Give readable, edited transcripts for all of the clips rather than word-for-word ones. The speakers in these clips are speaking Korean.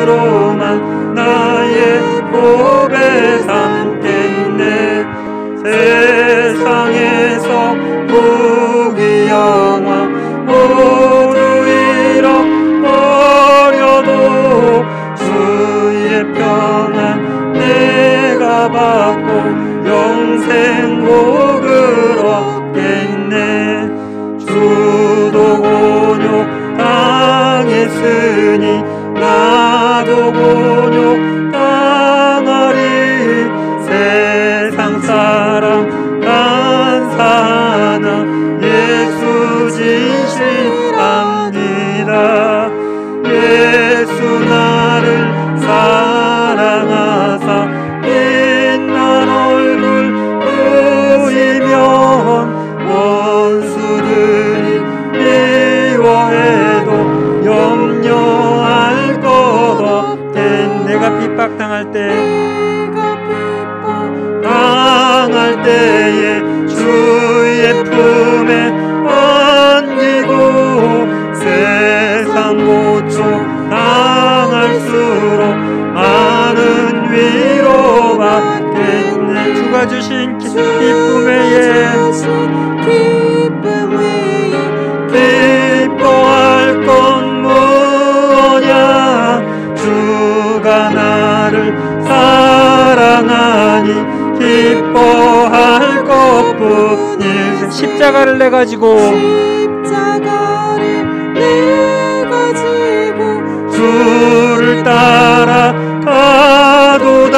예수로만 나의 보배 삼겠네. 세상에서 부귀 영화 모두 잃어버려도 주의 평안 내가 받고 영생 복을 얻겠네. 주도 곤욕 당했으니 나도 곤욕 당하리. 세상 사람 간사하나 예수 진실합니다. 예수 나를 사랑하사 빛난 얼굴 보이면 원수들이 미워해도 염려할 것 없겠네. 내가 핍박당할 때에 주의 품에 안기고 세상 고초 당할수록 많은 위로 받겠네. 주가 주신 기쁨 외에 기뻐할 건 무엇냐. 주가 나를 사랑하니 기뻐할 것뿐일. 십자가를 내 가지고 주를 따라 가도다.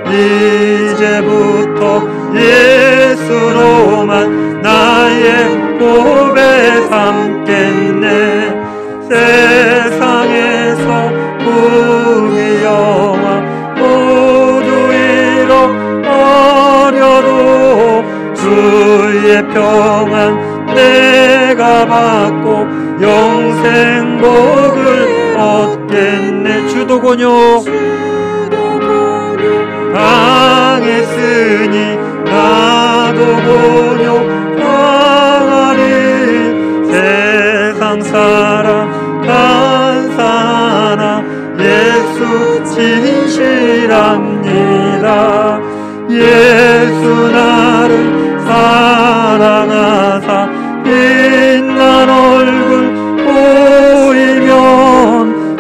이제부터 예수로만 나의 보배 삼겠네. 세상에서 부귀 영화 모두 잃어버려도 주의 평안 내가 받고 영생 복을 얻겠네. 주도 곤욕 당했으니 나도 곤욕 당하리. 세상 사람 간사하나 예수 진실합니다. 예수 나를 사랑하사 빛난 얼굴 보이면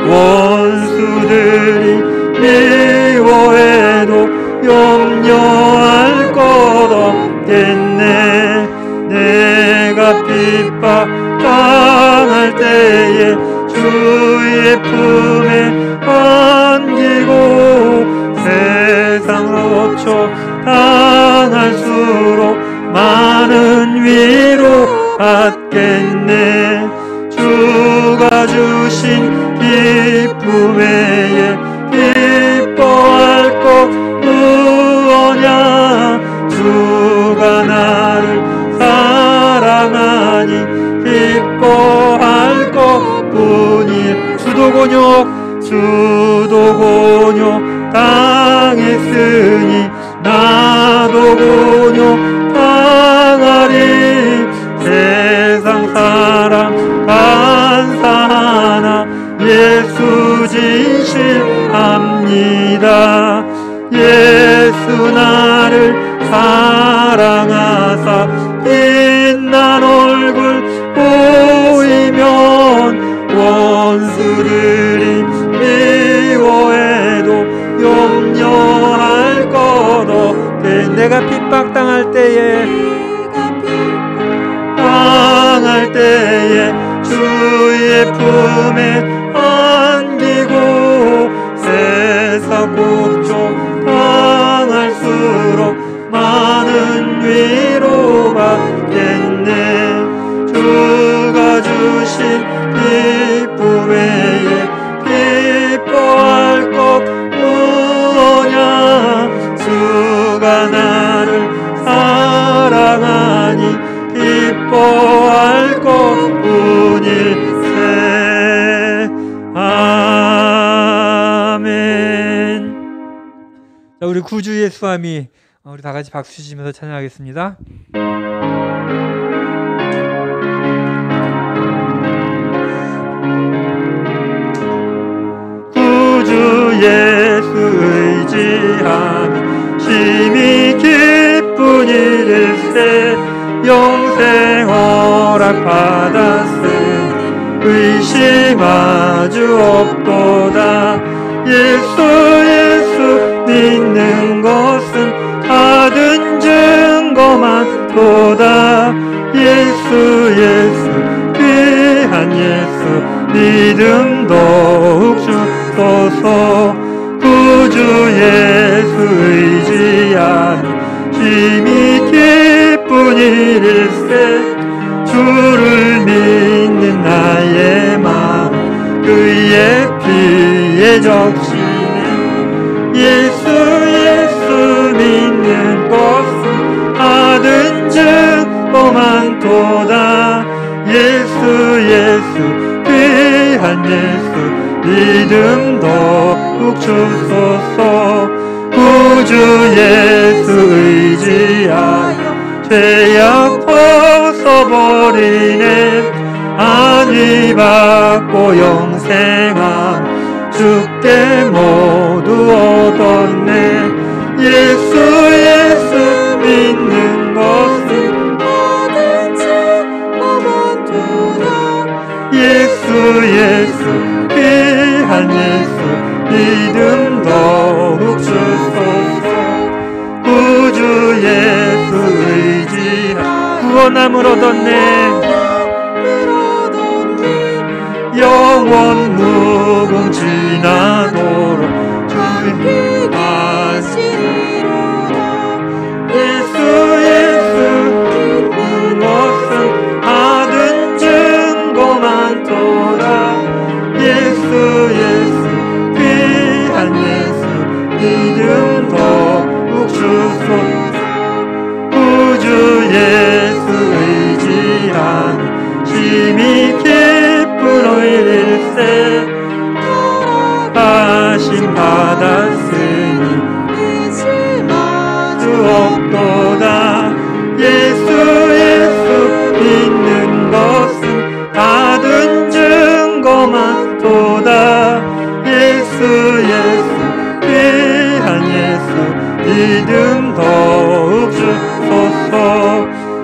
원수들이 미워해도 염려할 것 없겠네. 내가 핍박 당할 때에 주의 품에 안기고 세상 고초 당할수록 많은 위로 받겠네. 주가 주신 기쁨 외에 기뻐할 것 무엇냐. 주가 나를 사랑하니 기뻐할 것뿐일. 주도 곤욕 당했으니 나도 곤욕 당하리. 세상 사람 간사하나 예수 진실합니다. 예수 나를 사랑하사 빛난 얼굴 보이면 원수들이 미워해도 염려할 것 없게. 내가 핍박당할 때에 주의 품에 안기고 세상 고초 당할수록 많은 위로 받겠네. 주가 주신 기쁨 외에 기뻐할 것 무엇냐. 주가 나를 사랑하니 기뻐할 것뿐일세. 아멘. 자, 우리 구주 예수함이 우리 다 같이 박수 치면서 찬양하겠습니다. 예수 의지하며 심히 기쁜 일일세 영생 허락받았으니 의심하주 없도다. 예수 믿는 것은 받은 증거만 도다. 예수 귀한 예수 믿음 더욱 주소서. 구주 예수 의지하며 심히 기쁜 일일세 주를 믿는 나의 마음 그의 피에 적시네. 예수 믿는 것은 받은 증거만 도다. 예수 귀한 예수 믿음 더욱 주소서. 구주 예수 의지하여 죄악 벗어버리네. 안위 받고 영생함 주께 모두 얻었네. 예수 믿는 것은 받은 증거만 도다. 예수 귀한 예수 믿음 더욱 주소서. 구주 예수 의지하여 구원함을 얻었네. 영원 무궁지나도록 주의 하시리로다. 예수 믿는 것은 받은 증거만 도다. 예수 귀한 예수 믿음 더욱 주소서. 구주 예수 의지하며 심히 기쁜 일일세 하심 받았으니 의심하주 없도다. 예수 믿는 것은 받은 증거만 도다. 예수 귀한 예수 믿음 더욱 주소서.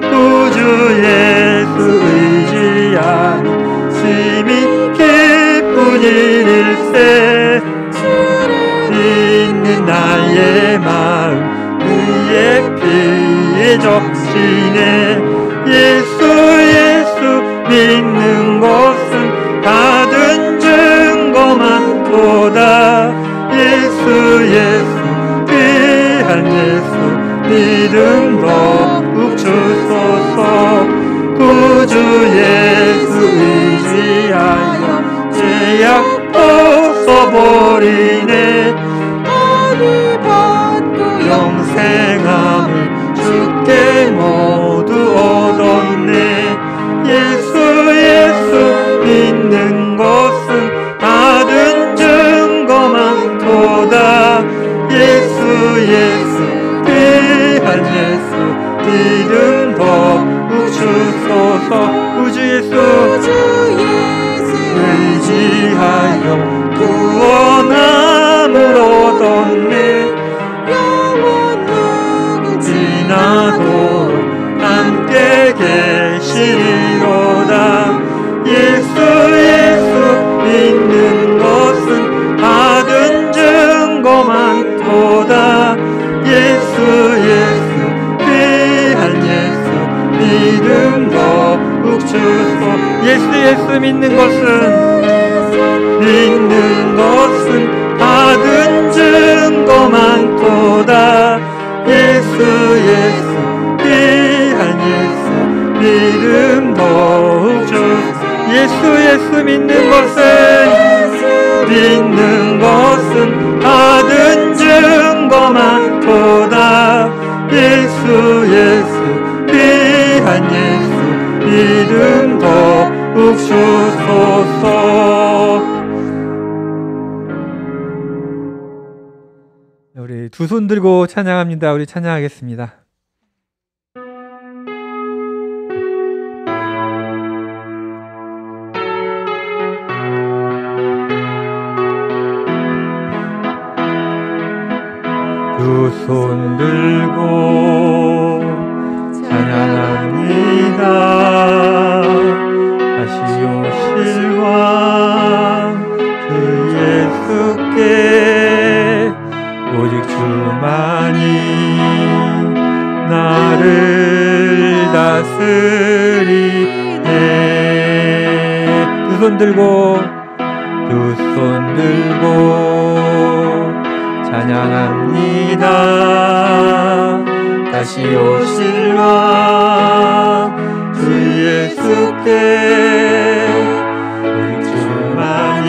구주 예수 의지하며 심히 기쁜 일일세 믿는 나의 마음 그의 피에 적시네. 예수 믿는 것은 받은 증거만 도다. 예수 귀한 예수 믿음 더욱 주소서. 구주 예수 의지하여 죄악 벗어버리네. 안위 받고 영생함을 주께 모두 얻었네. 예수 믿는 것은 받은 증거만 도다. 예수 귀한 예수 믿음 더욱 주소서. 구주 예수 의지하여 구원함을 얻었네. 영원 무궁지나도록 함께 계시리로다. 예수 믿는 것은 받은 증거만 도다. 예수 귀한 예수 믿음 더욱 주소. 예수 믿는 것은 받은 증거만 도다. 예수 귀한 예수 믿음 더욱 주소. 예수 믿는 것은 받은 증거만 도다. 예수 귀한 예수 믿음 더욱 주소서. 우리 두 손 들고 찬양합니다. 우리 찬양하겠습니다. 두 손 들고 찬양합니다. 다시 오실 왕 주 예수께 오직 주만이 나를 다스리네. 두 손 들고 찬양합니다. 다시 오실 왕 주 예수께 오직 주만이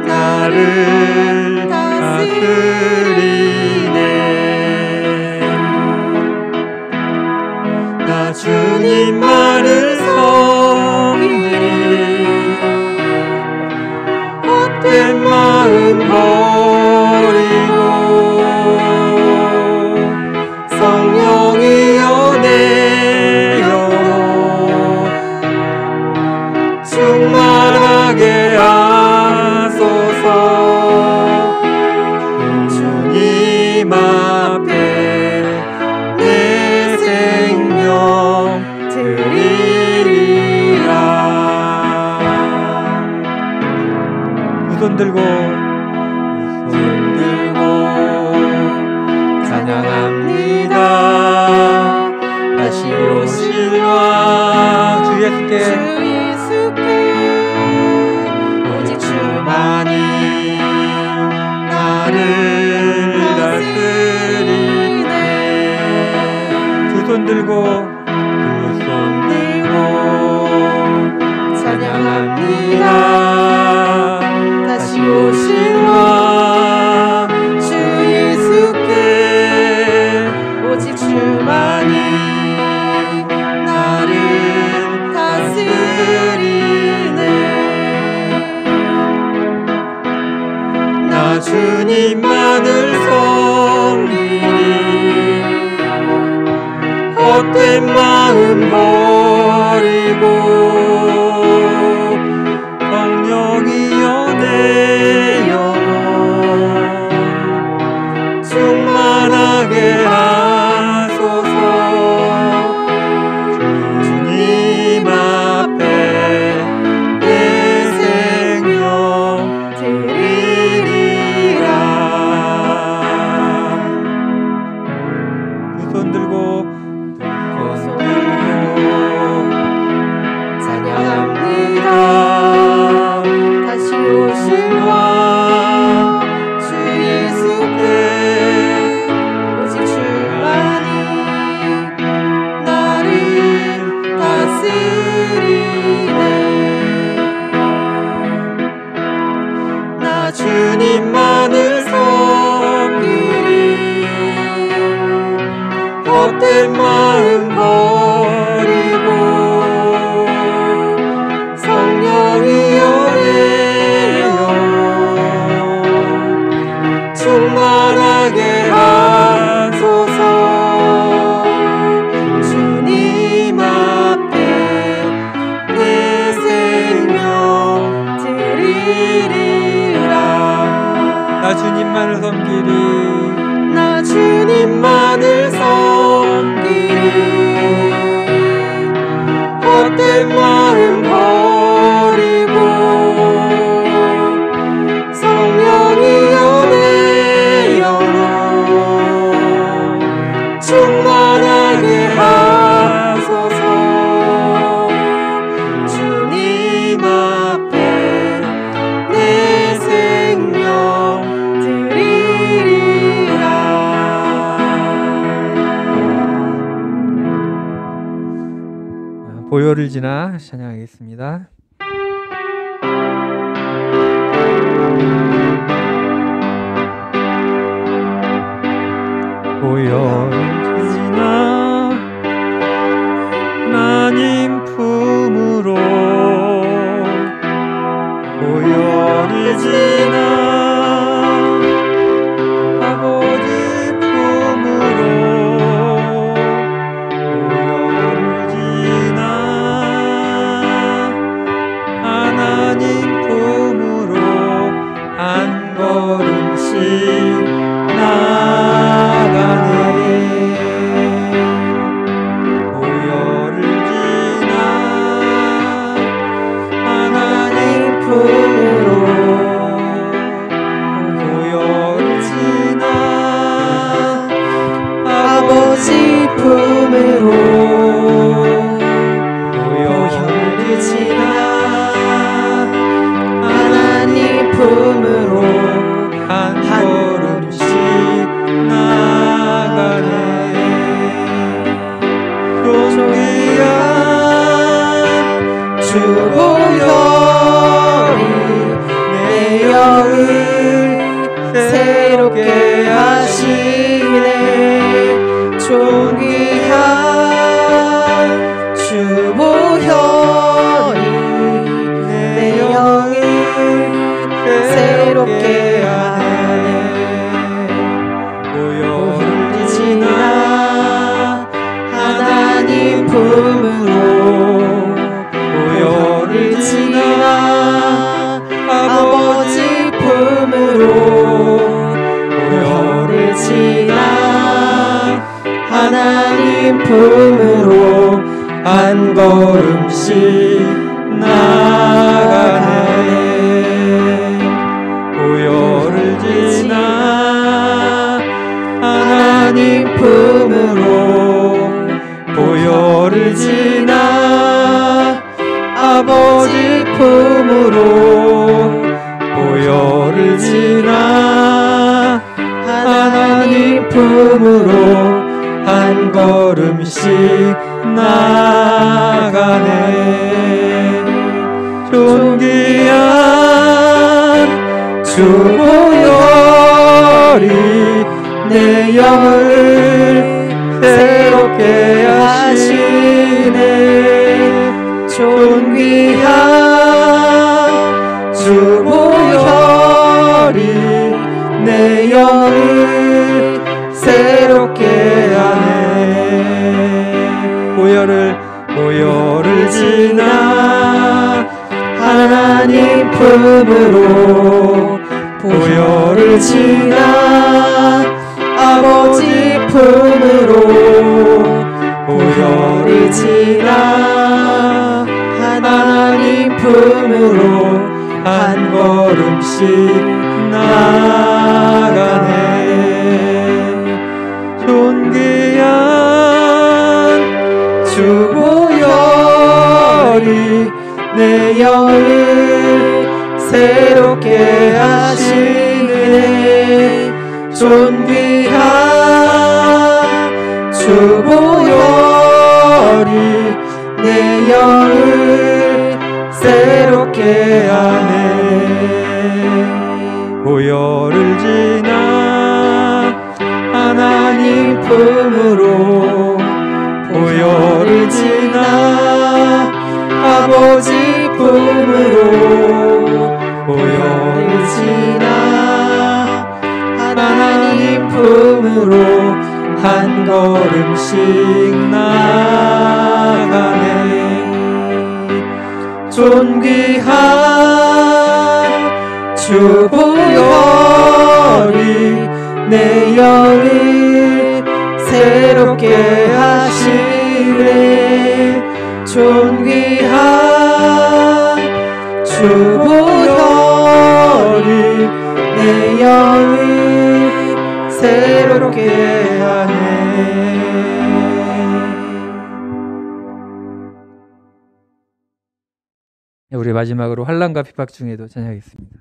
나를 다스리네. 나 주님만을 섬기리. 헛된 마음 버리고 성령이여 내 영혼 충만하게 하소서. 주님 앞에 내 생명 드리리라. 두 손 들고 찬양합니다. 다시 오실 왕 주 예수께 오직 주만이 나를 다스리네. 두 손 들고 찬양합니다. 다시 오실 왕 주 예수께 오직 주만이 나를 다스리네. 나 주님만을 섬기리. 헛된 마음 버리고 성령이여 내 영혼 충만하게 하소서. 주님 앞에 내 생명 드리리라. 두 손 들고 찬양합니다. 다시 오실 왕 주 예수께 오직 주만이 나를 다스리네. 나 주님만을 섬기리. 헛된 마음 버리고 성령이여 내 영혼 충만하게 하소서. 주님 앞에 내 생명 드리리라. 나 주님만을 섬기리. 나 주님만을 섬기리. 헛된 마음 버리고 성령이여 내 영혼 충만하게 하소서. 주님 앞에 내 생명 드리리라. 보혈을 지나 찬양하겠습니다. 보혈을 지나 하나님 품으로 보혈을 지나 아버지 품으로 보혈을 지나 품으로 한 걸음씩 나아가네. 존귀한 주 보혈이 내 영을 새롭게 하시네. 존귀한 주 보혈이 내 영을 새롭게 하네. 보혈을 지나 하나님 품으로 보혈을 지나 아버지 품으로 보혈을 지나 하나님 품으로 한 걸음씩 나아가네. 보혈을 지나 하나님 품으로 보혈을 지나 아버지 품으로 보혈을 지나 하나님 품으로 한 걸음씩 나아가네. 존귀한 주 보혈이 내 영을 새롭게 하시네. 존귀한 주 보혈이 내 영을 새롭게 하네. 보혈을 지나 하나님 품으로 보혈을 지나 아버지 품으로 보혈을 지나 하나님 품으로 한 걸음씩 나아가네. 존귀한 주 보혈이 내 영을 새롭게 하시네. 존귀한 주 보혈이 내 영을 새롭게 하네. 보혈을 지나 하나님 품으로 보혈을 지나 아버지 품으로 보혈을 지나 하나님 품으로 한 걸음씩 나아가네. 존귀한 주 보혈이 내 영을 새롭게 하시네. 존귀한 주 보혈이 내 영을 새롭게 하네. 우리 마지막으로 환난과 핍박 중에도 찬양하겠습니다.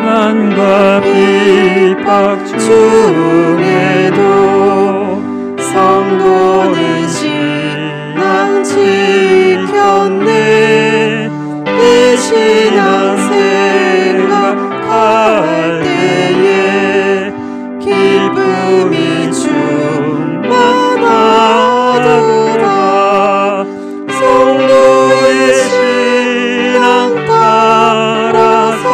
환난과 핍박 중에도 성도는 신앙 지켰네. 이 신앙 생각할 때에 기쁨이 충만하도다. 성도의 신앙 따라서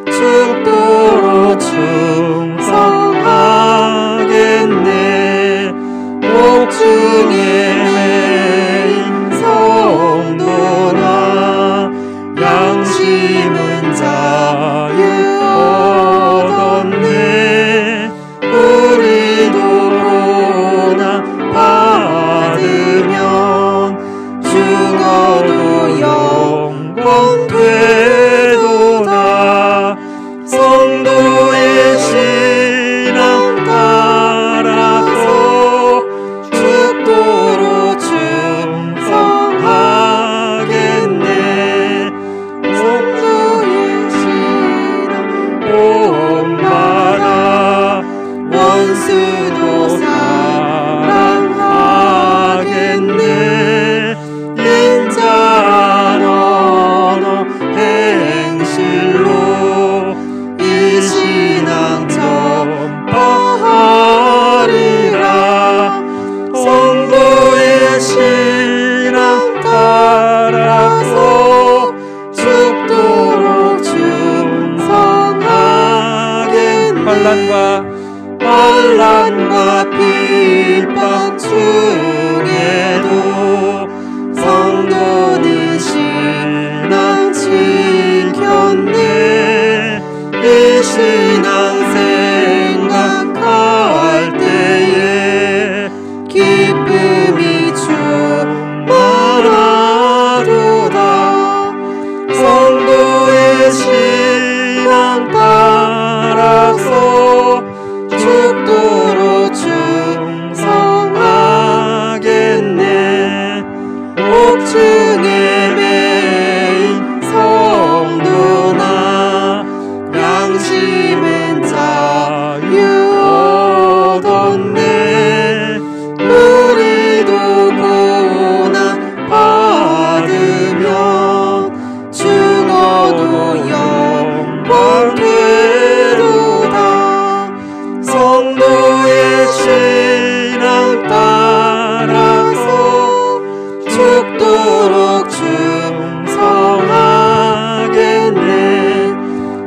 죽도록 충성하 중에도 성도는 신앙 지켰네. 이 신앙 생각할 때에 기쁨이 충만하도다. 성도의 신앙 따라서 죽도록 충성하겠네. 옥중에 매인 성도나 양심은 자유 얻었네. 우리도 고난 받으면 죽어도 영광 되도다. 성도의 신앙 따라서 죽도록 충성하겠네.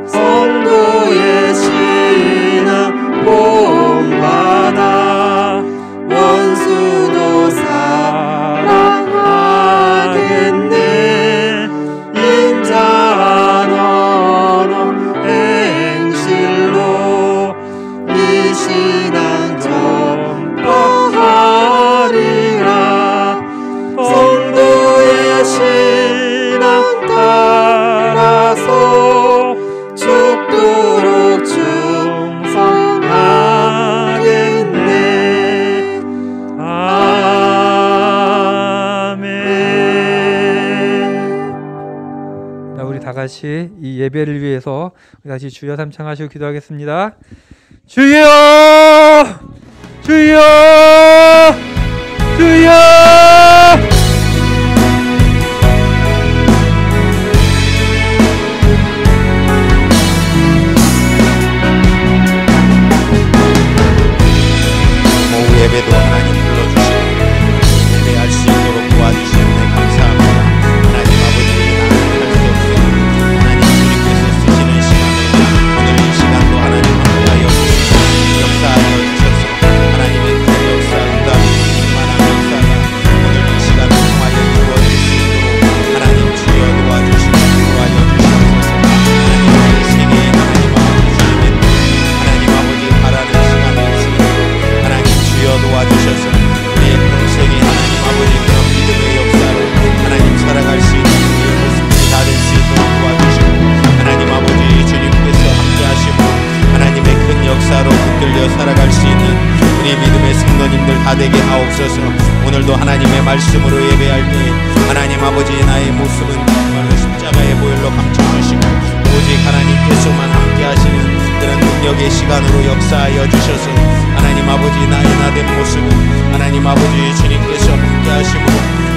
성도의 신앙 본받아 원수도 사랑하겠네. 인자한 언어 행실로 이 신앙 전파하리라. 성도의 신앙 따라서 죽도록 충성하겠네. 아멘. 자, 우리 다 같이 이 예배를 위해서 우리 다시 주여 삼창하시고 기도하겠습니다. 주여! 주여! 주여! 오후 예배도 하나님 불러주시고 예배할 수 있도록 도와주시는데 감사합니다. 하나님 아버지, 나는 할 수 없어. 하나님 주님께서 쓰시는 시간으로 오늘 이 시간도 하나님 함께하여 주시고 역사하여 주셔서 하나님의 큰 역사, 응답이 충만한 역사가 오늘 이 시간을 통하여 이루어질 수 있도록 하나님 주여 도와주시고 도와여 주시옵소서. 하나님 이 세계에 하나님 아버지 주님의 뜻, 하나님 아버지 바라는 시간 될 수 있도록 하나님 주여 도와주셔서 우리의 평생에 하나님 아버지 그런 믿음의 역사로 하나님 살아갈 수 있는 우리의 모습이 다 될 수 있도록 도와주시고 하나님 아버지 주님께서 함께하시고 하나님의 큰 역사로 붙들려 살아갈 수 있는 우리 믿음의 성도님들 다 되게 하옵소서. 오늘도 하나님의 말씀으로 예배할 때 하나님 아버지 나의 모습은 정말로 십자가의 보혈로 감춰주시고 오직 하나님께서만 함께하시는 그런 능력의 시간으로 역사하여 주셔서 하나님 아버지 나의 나된 모습은 하나님 아버지 주님께서 함께하심으로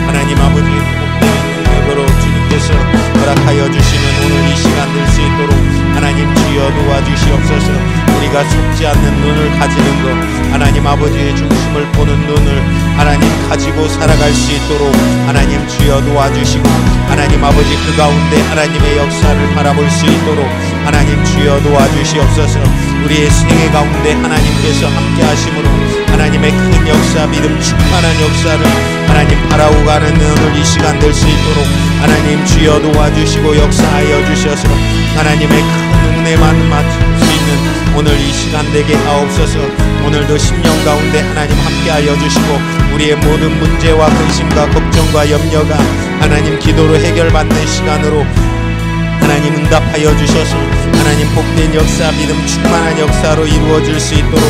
하나님 아버지 복되는 능력으로 주님께서 허락하여 주시는 오늘 이 시간 될 수 있도록 하나님 주여 도와주시옵소서. 우리가 속지 않는 눈을 가지는 것, 하나님 아버지의 중심을 보는 눈을 하나님 가지고 살아갈 수 있도록 하나님 주여 도와주시고 하나님 아버지 그 가운데 하나님의 역사를 바라볼 수 있도록 하나님 주여 도와주시옵소서. 우리의 생애 가운데 하나님께서 함께 하심으로 하나님의 큰 역사, 믿음 충만한 역사를 하나님 바라고 가는 오늘 이 시간 될 수 있도록 하나님 주여 도와주시고 역사하여 주셔서 하나님의 큰 은혜만 맡을 수 있는 오늘 이 시간 되게 하옵소서. 오늘도 심령 가운데 하나님 함께하여 주시고 우리의 모든 문제와 근심과 걱정과 염려가 하나님 기도로 해결받는 시간으로 하나님 응답하여 주셔서 하나님 복된 역사, 믿음 충만한 역사로 이루어질 수 있도록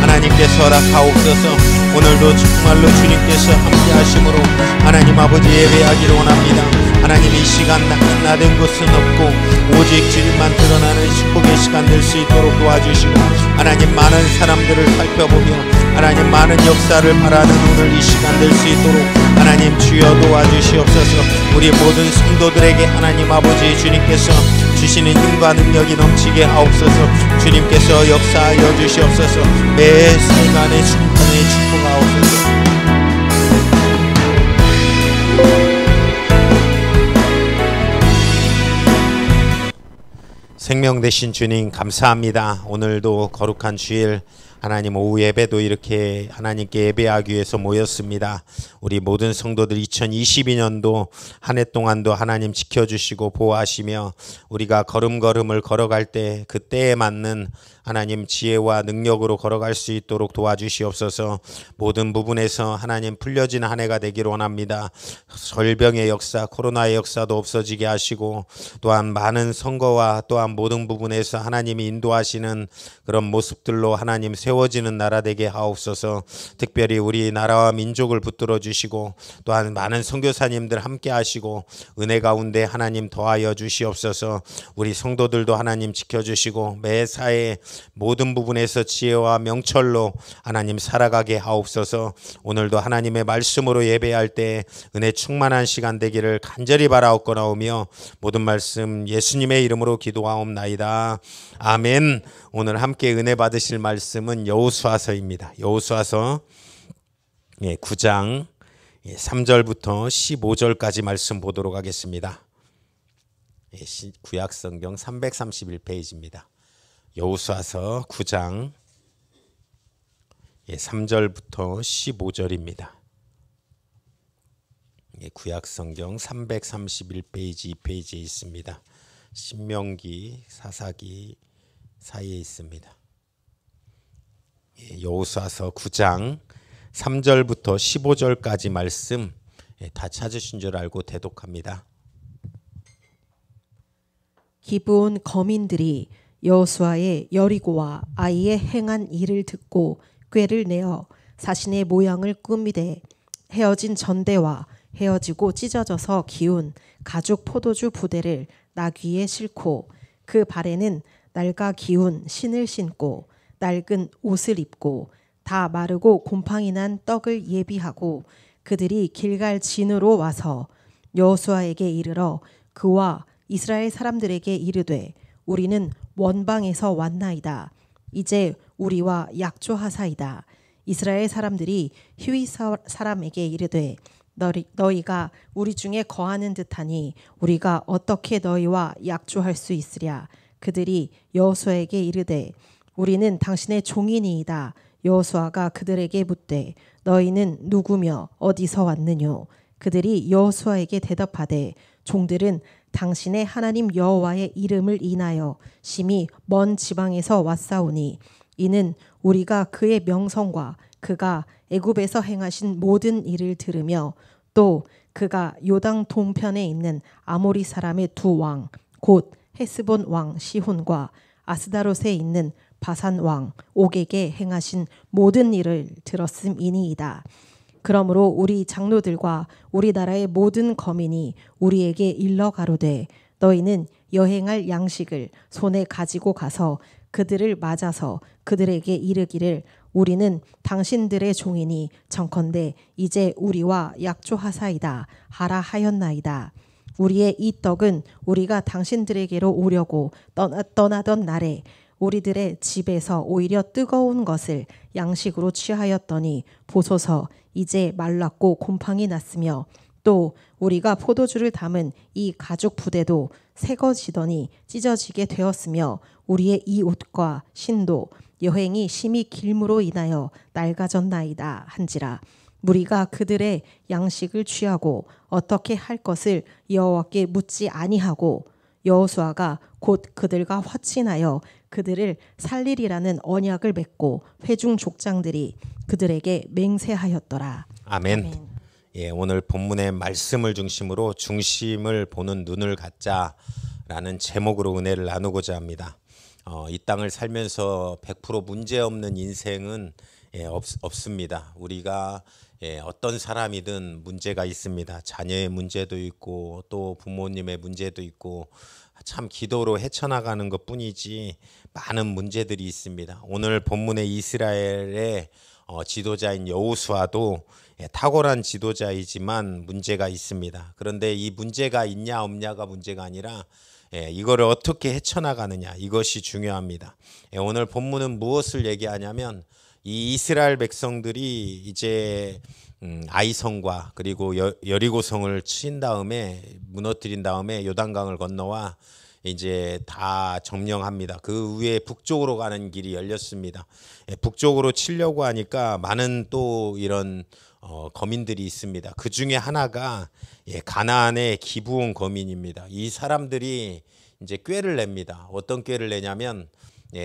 하나님께서 허락하옵소서. 오늘도 정말로 주님께서 함께 하심으로 하나님 아버지 예배하기를 원합니다. 하나님 이 시간 나된 것은 없고 오직 주님만 드러나는 축복의 시간 될 수 있도록 도와주시고 하나님 많은 사람들을 살펴보며 하나님 많은 역사를 바라는 오늘 이 시간 될 수 있도록 하나님 주여 도와주시옵소서. 우리 모든 성도들에게 하나님 아버지 주님께서 주시는 힘과 능력이 넘치게 하옵소서. 주님께서 역사하여 주시옵소서. 매 순간의 순간에 축복하옵소서. 생명 되신 주님 감사합니다. 오늘도 거룩한 주일 하나님 오후 예배도 이렇게 하나님께 예배하기 위해서 모였습니다. 우리 모든 성도들 2022년도 한 해 동안도 하나님 지켜주시고 보호하시며 우리가 걸음걸음을 걸어갈 때 그때에 맞는 하나님 지혜와 능력으로 걸어갈 수 있도록 도와주시옵소서. 모든 부분에서 하나님 풀려진 한 해가 되기를 원합니다. 절병의 역사, 코로나의 역사도 없어지게 하시고 또한 많은 선거와 또한 모든 부분에서 하나님이 인도하시는 그런 모습들로 하나님 세워지는 나라 되게 하옵소서. 특별히 우리 나라와 민족을 붙들어 주시고 또한 많은 선교사님들 함께 하시고 은혜 가운데 하나님 더하여 주시옵소서. 우리 성도들도 하나님 지켜주시고 매사에 모든 부분에서 지혜와 명철로 하나님 살아가게 하옵소서. 오늘도 하나님의 말씀으로 예배할 때 은혜 충만한 시간 되기를 간절히 바라옵고나오며 모든 말씀 예수님의 이름으로 기도하옵나이다. 아멘. 오늘 함께 은혜 받으실 말씀은 여호수아서입니다. 여호수아서 9장 3절부터 15절까지 말씀 보도록 하겠습니다. 구약성경 331페이지입니다. 여호수아서 9장 3절부터 15절입니다. 구약성경 331페이지 2페이지에 있습니다. 신명기, 사사기 사이에 있습니다. 여호수아서 9장 3절부터 15절까지 말씀 다 찾으신 줄 알고 대독합니다. 기브온 거민들이 여호수아의 여리고와 아이에 행한 일을 듣고 꾀를 내어 자신의 모양을 꾸미되 헤어진 전대와 헤어지고 찢어져서 기운 가죽 포도주 부대를 나귀에 싣고 그 발에는 낡아 기운 신을 신고 낡은 옷을 입고 다 마르고 곰팡이 난 떡을 예비하고 그들이 길갈 진으로 와서 여호수아에게 이르러 그와 이스라엘 사람들에게 이르되 우리는 원방에서 왔나이다. 이제 우리와 약조하사이다. 이스라엘 사람들이 히위 사람에게 이르되 너희가 우리 중에 거하는 듯하니 우리가 어떻게 너희와 약조할 수 있으랴. 그들이 여호수아에게 이르되 우리는 당신의 종이니이다. 여호수아가 그들에게 묻되 너희는 누구며 어디서 왔느뇨. 그들이 여호수아에게 대답하되 종들은 당신의 하나님 여호와의 이름을 인하여 심히 먼 지방에서 왔사오니 이는 우리가 그의 명성과 그가 애굽에서 행하신 모든 일을 들으며 또 그가 요당 동편에 있는 아모리 사람의 두 왕 곧 헤스본 왕 시혼과 아스다롯에 있는 바산 왕 옥에게 행하신 모든 일을 들었음이니이다. 그러므로 우리 장로들과 우리나라의 모든 거민이 우리에게 일러 가로되 너희는 여행할 양식을 손에 가지고 가서 그들을 맞아서 그들에게 이르기를 우리는 당신들의 종이니 정컨대 이제 우리와 약조하사이다 하라 하였나이다. 우리의 이 떡은 우리가 당신들에게로 오려고 떠나던 날에 우리들의 집에서 오히려 뜨거운 것을 양식으로 취하였더니 보소서 이제 말랐고 곰팡이 났으며 또 우리가 포도주를 담은 이 가죽 부대도 새거지더니 찢어지게 되었으며 우리의 이 옷과 신도 여행이 심히 길므로 인하여 낡아졌나이다 한지라. 무리가 그들의 양식을 취하고 어떻게 할 것을 여호와께 묻지 아니하고 여호수아가 곧 그들과 화친하여 그들을 살리리라는 언약을 맺고 회중 족장들이 그들에게 맹세하였더라. 아멘. 아멘. 예, 오늘 본문의 말씀을 중심으로 중심을 보는 눈을 갖자라는 제목으로 은혜를 나누고자 합니다. 이 땅을 살면서 100% 문제 없는 인생은 없습니다. 우리가 어떤 사람이든 문제가 있습니다. 자녀의 문제도 있고 또 부모님의 문제도 있고 참 기도로 헤쳐나가는 것뿐이지 많은 문제들이 있습니다. 오늘 본문의 이스라엘의 지도자인 여호수아도 탁월한 지도자이지만 문제가 있습니다. 그런데 이 문제가 있냐 없냐가 문제가 아니라 이거를 어떻게 헤쳐나가느냐 이것이 중요합니다. 오늘 본문은 무엇을 얘기하냐면 이 이스라엘 백성들이 이제 아이성과 그리고 여리고성을 친 다음에 무너뜨린 다음에 요단강을 건너와 이제 다 점령합니다. 그 위에 북쪽으로 가는 길이 열렸습니다. 북쪽으로 치려고 하니까 많은 또 이런 거민들이 있습니다. 그 중에 하나가 가나안의 기브온 거민입니다. 이 사람들이 이제 꾀를 냅니다. 어떤 꾀를 내냐면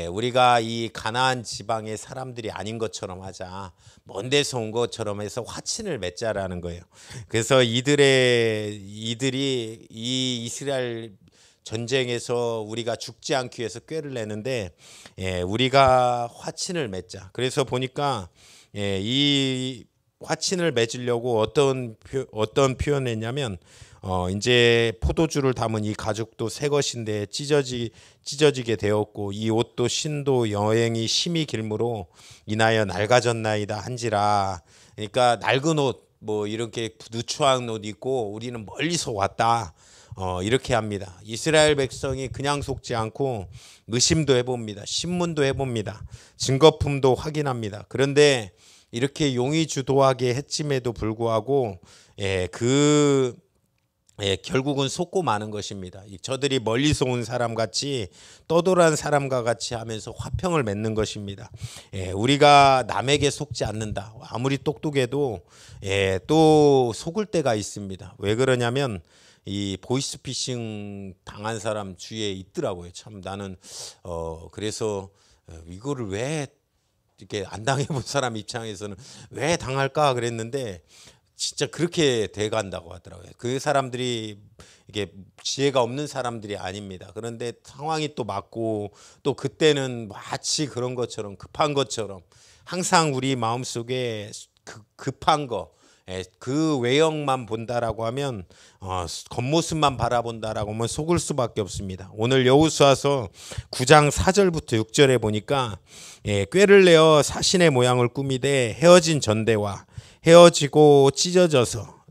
우리가 이 가나안 지방의 사람들이 아닌 것처럼 하자, 먼 데서 온 것처럼 해서 화친을 맺자라는 거예요. 그래서 이들이 이 이스라엘 전쟁에서 우리가 죽지 않기 위해서 꾀를 내는데 우리가 화친을 맺자. 그래서 보니까 이 화친을 맺으려고 어떤 표현했냐면 이제 포도주를 담은 이 가죽도 새 것인데 찢어지게 되었고 이 옷도 신도 여행이 심히 길므로 인하여 낡아졌나이다 한지라. 그러니까 낡은 옷 뭐 이렇게 누추한 옷 입고 우리는 멀리서 왔다. 이렇게 합니다. 이스라엘 백성이 그냥 속지 않고 의심도 해봅니다. 신문도 해봅니다. 증거품도 확인합니다. 그런데 이렇게 용의주도하게 했음에도 불구하고 결국은 속고 마는 것입니다. 저들이 멀리서 온 사람 같이 떠돌아온 사람과 같이 하면서 화평을 맺는 것입니다. 우리가 남에게 속지 않는다. 아무리 똑똑해도 또 속을 때가 있습니다. 왜 그러냐면 이 보이스피싱 당한 사람 주위에 있더라고요. 참 나는 그래서 이거를 왜 이렇게 안 당해본 사람 입장에서는 왜 당할까 그랬는데 진짜 그렇게 돼간다고 하더라고요. 그 사람들이 이게 지혜가 없는 사람들이 아닙니다. 그런데 상황이 또 맞고 또 그때는 마치 그런 것처럼 급한 것처럼 항상 우리 마음속에 급한 거, 그 외형만 본다라고 하면 겉모습만 바라본다라고 하면 속을 수밖에 없습니다. 오늘 여호수아서 9장 4절부터 6절에 보니까 꾀를 내어 사신의 모양을 꾸미되 헤어진 전대와 헤어지고 찢어져서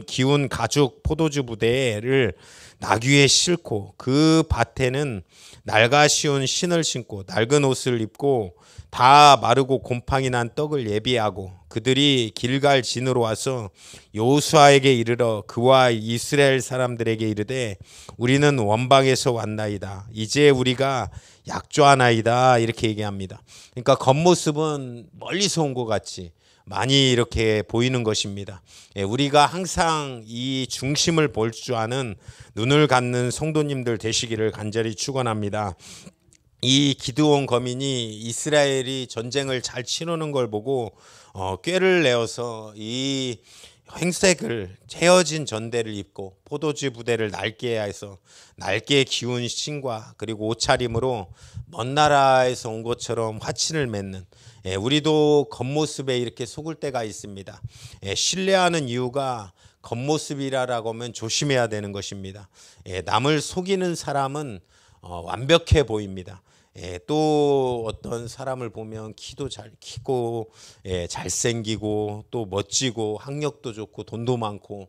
기운 가죽 포도주 부대를 나귀에 싣고 그 밭에는 낡아 쉬운 신을 신고 낡은 옷을 입고 다 마르고 곰팡이 난 떡을 예비하고 그들이 길갈 진으로 와서 여호수아에게 이르러 그와 이스라엘 사람들에게 이르되 우리는 원방에서 왔나이다. 이제 우리가 약조하나이다. 이렇게 얘기합니다. 그러니까 겉모습은 멀리서 온 것 같이 많이 이렇게 보이는 것입니다. 우리가 항상 이 중심을 볼 줄 아는 눈을 갖는 성도님들 되시기를 간절히 축원합니다. 이 기드온 거민이 이스라엘이 전쟁을 잘 치르는 걸 보고 꾀를 내어서 이 행색을 헤어진 전대를 입고 포도주 부대를 낡게 해서 낡게 기운 신과 그리고 옷차림으로 먼 나라에서 온 것처럼 화친을 맺는 우리도 겉모습에 이렇게 속을 때가 있습니다. 신뢰하는 이유가 겉모습이라고 하면 조심해야 되는 것입니다. 남을 속이는 사람은 완벽해 보입니다. 또 어떤 사람을 보면 키도 잘 키고 잘생기고 또 멋지고 학력도 좋고 돈도 많고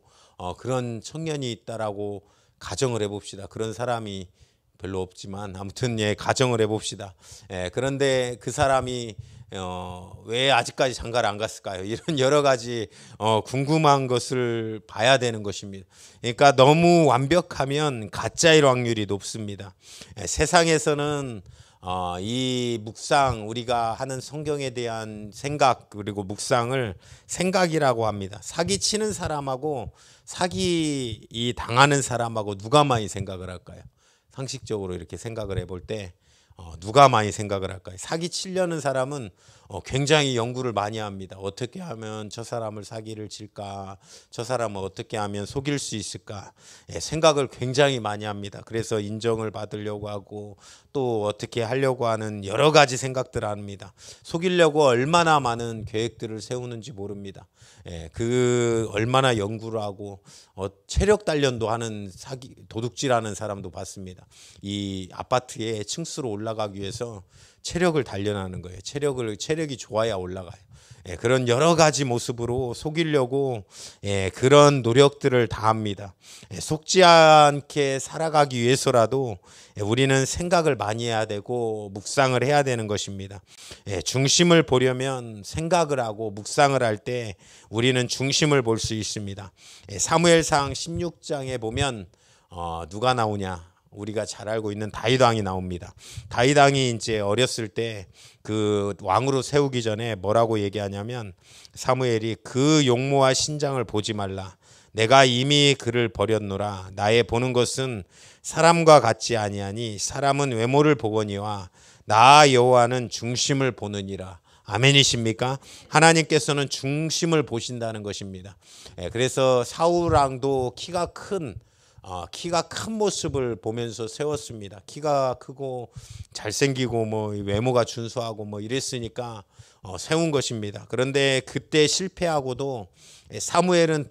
그런 청년이 있다라고 가정을 해봅시다. 그런 사람이 별로 없지만 아무튼 가정을 해봅시다. 그런데 그 사람이 왜 아직까지 장가를 안 갔을까요? 이런 여러 가지 궁금한 것을 봐야 되는 것입니다. 그러니까 너무 완벽하면 가짜일 확률이 높습니다. 세상에서는 이 묵상, 우리가 하는 성경에 대한 생각 그리고 묵상을 생각이라고 합니다. 사기치는 사람하고 사기 당하는 사람하고 누가 많이 생각을 할까요? 상식적으로 이렇게 생각을 해볼 때 누가 많이 생각을 할까요? 사기 치려는 사람은 굉장히 연구를 많이 합니다. 어떻게 하면 저 사람을 사기를 칠까? 저 사람을 어떻게 하면 속일 수 있을까? 생각을 굉장히 많이 합니다. 그래서 인정을 받으려고 하고 또 어떻게 하려고 하는 여러 가지 생각들을 합니다. 속이려고 얼마나 많은 계획들을 세우는지 모릅니다. 그 얼마나 연구를 하고 체력 단련도 하는 사기 도둑질하는 사람도 봤습니다. 이 아파트에 층수로 올라가기 위해서 체력을 단련하는 거예요. 체력이 좋아야 올라가요. 그런 여러 가지 모습으로 속이려고 그런 노력들을 다 합니다. 속지 않게 살아가기 위해서라도 우리는 생각을 많이 해야 되고 묵상을 해야 되는 것입니다. 중심을 보려면 생각을 하고 묵상을 할 때 우리는 중심을 볼 수 있습니다. 사무엘상 16장에 보면 누가 나오냐? 우리가 잘 알고 있는 다윗 왕이 나옵니다. 다윗 왕이 이제 어렸을 때 그 왕으로 세우기 전에 뭐라고 얘기하냐면 사무엘이 그 용모와 신장을 보지 말라. 내가 이미 그를 버렸노라. 나의 보는 것은 사람과 같지 아니하니 사람은 외모를 보거니와 나 여호와는 중심을 보느니라. 아멘이십니까? 하나님께서는 중심을 보신다는 것입니다. 그래서 사울 왕도 키가 큰 모습을 보면서 세웠습니다. 키가 크고 잘생기고 뭐 외모가 준수하고 뭐 이랬으니까 세운 것입니다. 그런데 그때 실패하고도 사무엘은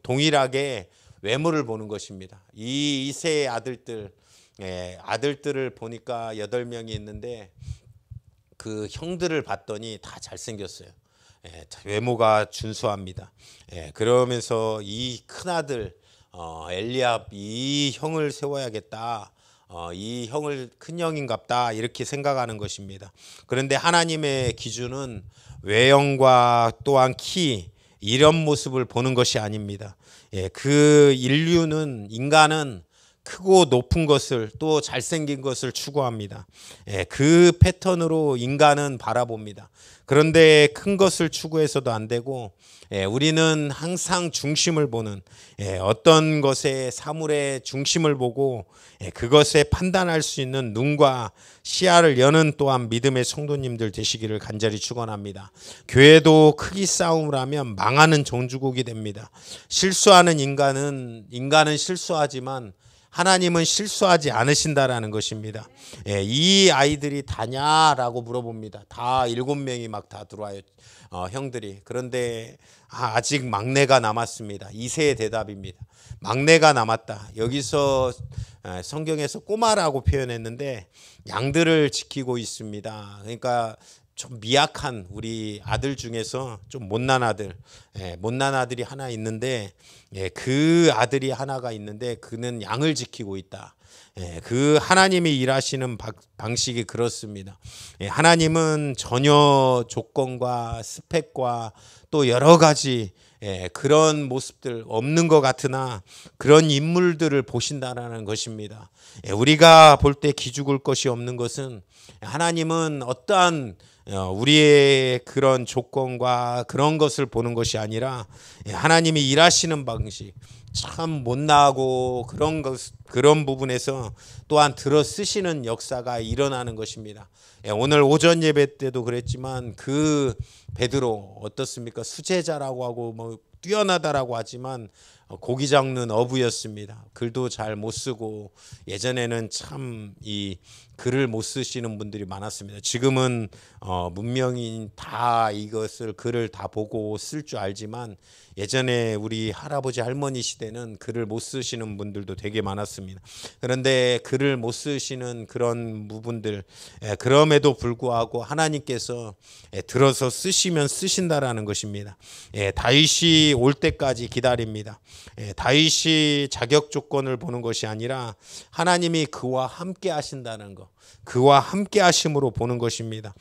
동일하게 외모를 보는 것입니다. 이 이세의 아들들을 보니까 8명이 있는데 그 형들을 봤더니 다 잘생겼어요. 외모가 준수합니다. 그러면서 이 큰아들 엘리압 이 형을 세워야겠다. 이 형을 큰 형인갑다 이렇게 생각하는 것입니다. 그런데 하나님의 기준은 외형과 또한 키 이런 모습을 보는 것이 아닙니다. 그 인간은 크고 높은 것을 또 잘생긴 것을 추구합니다. 그 패턴으로 인간은 바라봅니다. 그런데 큰 것을 추구해서도 안 되고 우리는 항상 중심을 보는 어떤 것의 사물의 중심을 보고 그것에 판단할 수 있는 눈과 시야를 여는 또한 믿음의 성도님들 되시기를 간절히 축원합니다. 교회도 크기 싸움을 하면 망하는 종주국이 됩니다. 실수하는 인간은 실수하지만 하나님은 실수하지 않으신다라는 것입니다. 이 아이들이 다냐라고 물어봅니다. 다 7명이 막 다 들어와요. 형들이. 그런데 아직 막내가 남았습니다. 이세의 대답입니다. 막내가 남았다. 여기서 성경에서 꼬마라고 표현했는데 양들을 지키고 있습니다. 그러니까 좀 미약한 우리 아들 중에서 좀 못난 아들이 하나 있는데 그 아들이 하나가 있는데 그는 양을 지키고 있다. 그 하나님이 일하시는 방식이 그렇습니다. 하나님은 전혀 조건과 스펙과 또 여러 가지 그런 모습들 없는 것 같으나 그런 인물들을 보신다라는 것입니다. 우리가 볼 때 기죽을 것이 없는 것은 하나님은 어떠한 우리의 그런 조건과 그런 것을 보는 것이 아니라 하나님이 일하시는 방식 참 못나고 그런 부분에서 또한 들어 쓰시는 역사가 일어나는 것입니다. 오늘 오전 예배 때도 그랬지만 그 베드로 어떻습니까? 수제자라고 하고 뭐 뛰어나다라고 하지만 고기 잡는 어부였습니다. 글도 잘 못 쓰고 예전에는 참 이 글을 못 쓰시는 분들이 많았습니다. 지금은 문명인 다 이것을 글을 다 보고 쓸 줄 알지만 예전에 우리 할아버지 할머니 시대는 글을 못 쓰시는 분들도 되게 많았습니다. 그런데 글을 못 쓰시는 그런 부분들 그럼에도 불구하고 하나님께서 들어서 쓰시면 쓰신다라는 것입니다. 다윗이 올 때까지 기다립니다. 다윗이 자격 조건을 보는 것이 아니라 하나님이 그와 함께 하신다는 것, 그와 함께 하심으로 보는 것입니다.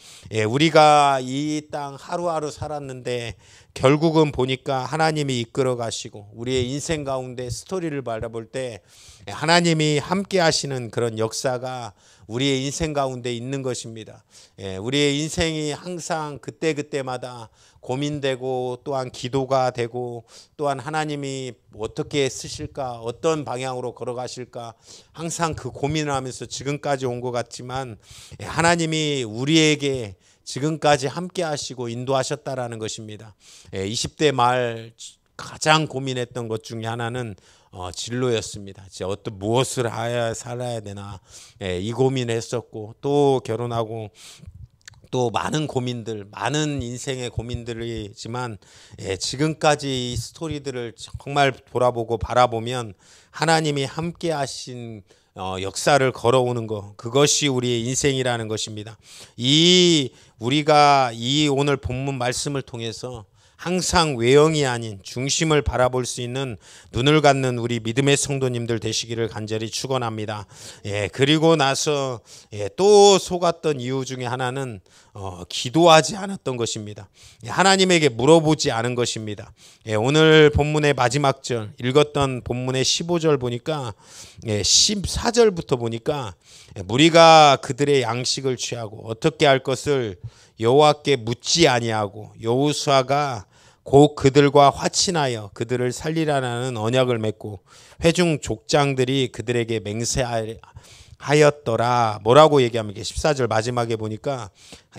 우리가 이 땅 하루하루 살았는데 결국은 보니까 하나님이 이끌어 가시고 우리의 인생 가운데 스토리를 바라볼 때 하나님이 함께 하시는 그런 역사가 우리의 인생 가운데 있는 것입니다. 우리의 인생이 항상 그때마다 고민되고 또한 기도가 되고 또한 하나님이 어떻게 쓰실까 어떤 방향으로 걸어가실까 항상 그 고민을 하면서 지금까지 온 것 같지만 하나님이 우리에게 지금까지 함께 하시고 인도하셨다라는 것입니다. 20대 말 가장 고민했던 것 중에 하나는 진로였습니다. 무엇을 해야 살아야 되나 이 고민했었고 또 결혼하고 또 많은 고민들, 많은 인생의 고민들이지만 지금까지 이 스토리들을 정말 돌아보고 바라보면 하나님이 함께 하신 역사를 걸어오는 것, 그것이 우리의 인생이라는 것입니다. 우리가 이 오늘 본문 말씀을 통해서 항상 외형이 아닌 중심을 바라볼 수 있는 눈을 갖는 우리 믿음의 성도님들 되시기를 간절히 축원합니다. 그리고 나서 또 속았던 이유 중에 하나는 기도하지 않았던 것입니다. 하나님에게 물어보지 않은 것입니다. 오늘 본문의 마지막 절 읽었던 본문의 15절 보니까 14절부터 보니까 무리가 그들의 양식을 취하고 어떻게 할 것을 여호와께 묻지 아니하고 여호수아가 곧 그들과 화친하여 그들을 살리라는 언약을 맺고 회중 족장들이 그들에게 맹세하였더라. 뭐라고 얘기합니까? 14절 마지막에 보니까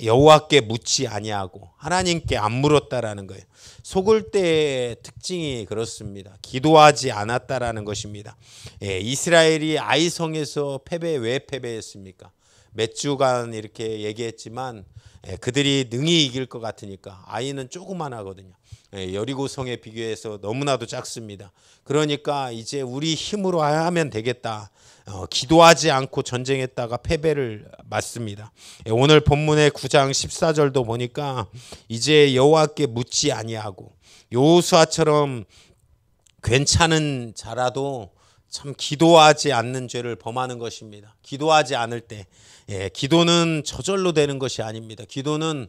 여호와께 묻지 아니하고 하나님께 안 물었다라는 거예요. 속을 때의 특징이 그렇습니다. 기도하지 않았다라는 것입니다. 이스라엘이 아이성에서 왜 패배했습니까? 몇 주간 이렇게 얘기했지만 그들이 능히 이길 것 같으니까. 아이는 조그만하거든요. 여리고성에 비교해서 너무나도 작습니다. 그러니까 이제 우리 힘으로 하면 되겠다. 기도하지 않고 전쟁했다가 패배를 맞습니다. 오늘 본문의 9장 14절도 보니까 이제 여호와께 묻지 아니하고 여호수아처럼 괜찮은 자라도 참 기도하지 않는 죄를 범하는 것입니다. 기도하지 않을 때 기도는 저절로 되는 것이 아닙니다. 기도는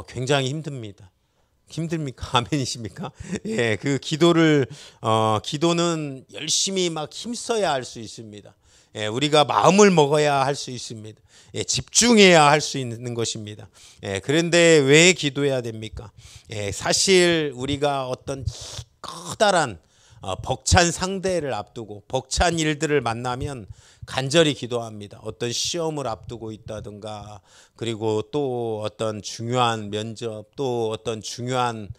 굉장히 힘듭니다. 힘듭니까? 아멘이십니까? 그 기도는 열심히 막 힘써야 할 수 있습니다. 우리가 마음을 먹어야 할 수 있습니다. 집중해야 할 수 있는 것입니다. 그런데 왜 기도해야 됩니까? 사실 우리가 어떤 커다란 벅찬 상대를 앞두고 벅찬 일들을 만나면 간절히 기도합니다. 어떤 시험을 앞두고 있다든가 그리고 또 어떤 중요한 면접 또 어떤 중요한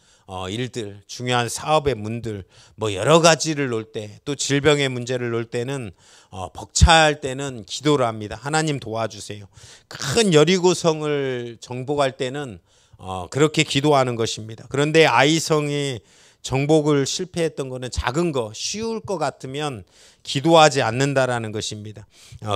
일들 중요한 사업의 문들 뭐 여러 가지를 놓을 때 또 질병의 문제를 놓을 때는 벅찰 때는 기도를 합니다. 하나님 도와주세요. 큰 여리고성을 정복할 때는 그렇게 기도하는 것입니다. 그런데 아이성이 정복을 실패했던 것은 작은 거 쉬울 것 같으면 기도하지 않는다라는 것입니다.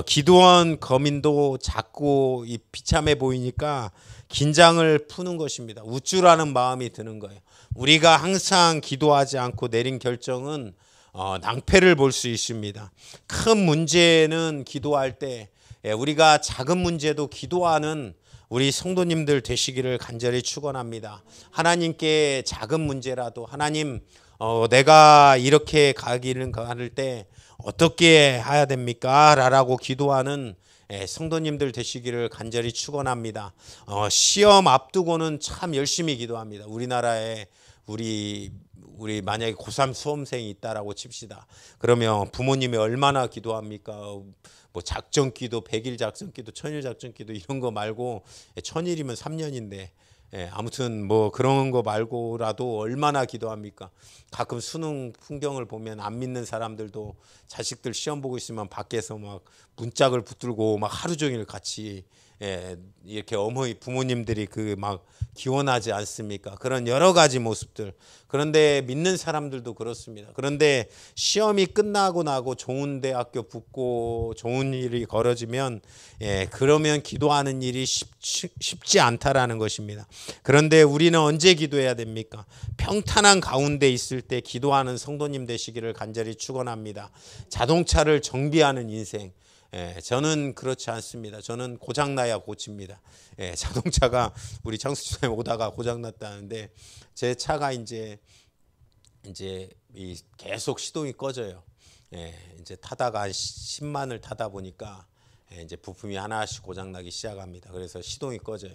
기도원 거민도 작고 비참해 보이니까 긴장을 푸는 것입니다. 우쭐하는 마음이 드는 거예요. 우리가 항상 기도하지 않고 내린 결정은 낭패를 볼 수 있습니다. 큰 문제는 기도할 때 우리가 작은 문제도 기도하는 우리 성도님들 되시기를 간절히 축원합니다. 하나님께 작은 문제라도 하나님 내가 이렇게 가기를 가를 때 어떻게 해야 됩니까? 라고 기도하는 성도님들 되시기를 간절히 축원합니다. 시험 앞두고는 참 열심히 기도합니다. 우리나라에 우리 만약에 고3 수험생이 있다라고 칩시다. 그러면 부모님이 얼마나 기도합니까? 뭐 작전기도 100일 작전기도 1000일 작전기도 이런 거 말고 1000일이면 3년인데 아무튼 뭐 그런 거 말고라도 얼마나 기도합니까? 가끔 수능 풍경을 보면 안 믿는 사람들도 자식들 시험 보고 있으면 밖에서 막 문짝을 붙들고 막 하루 종일 같이 이렇게 어머니 부모님들이 그 막 기원하지 않습니까? 그런 여러 가지 모습들. 그런데 믿는 사람들도 그렇습니다. 그런데 시험이 끝나고 나고 좋은 대학교 붙고 좋은 일이 벌어지면 그러면 기도하는 일이 쉽지 않다라는 것입니다. 그런데 우리는 언제 기도해야 됩니까? 평탄한 가운데 있을 때 기도하는 성도님 되시기를 간절히 축원합니다. 자동차를 정비하는 인생. 저는 그렇지 않습니다. 저는 고장나야 고칩니다. 자동차가 우리 장수집에 오다가 고장났다는데 제 차가 이제 계속 시동이 꺼져요. 이제 타다가 한 10만을 타다 보니까 이제 부품이 하나씩 고장나기 시작합니다. 그래서 시동이 꺼져요.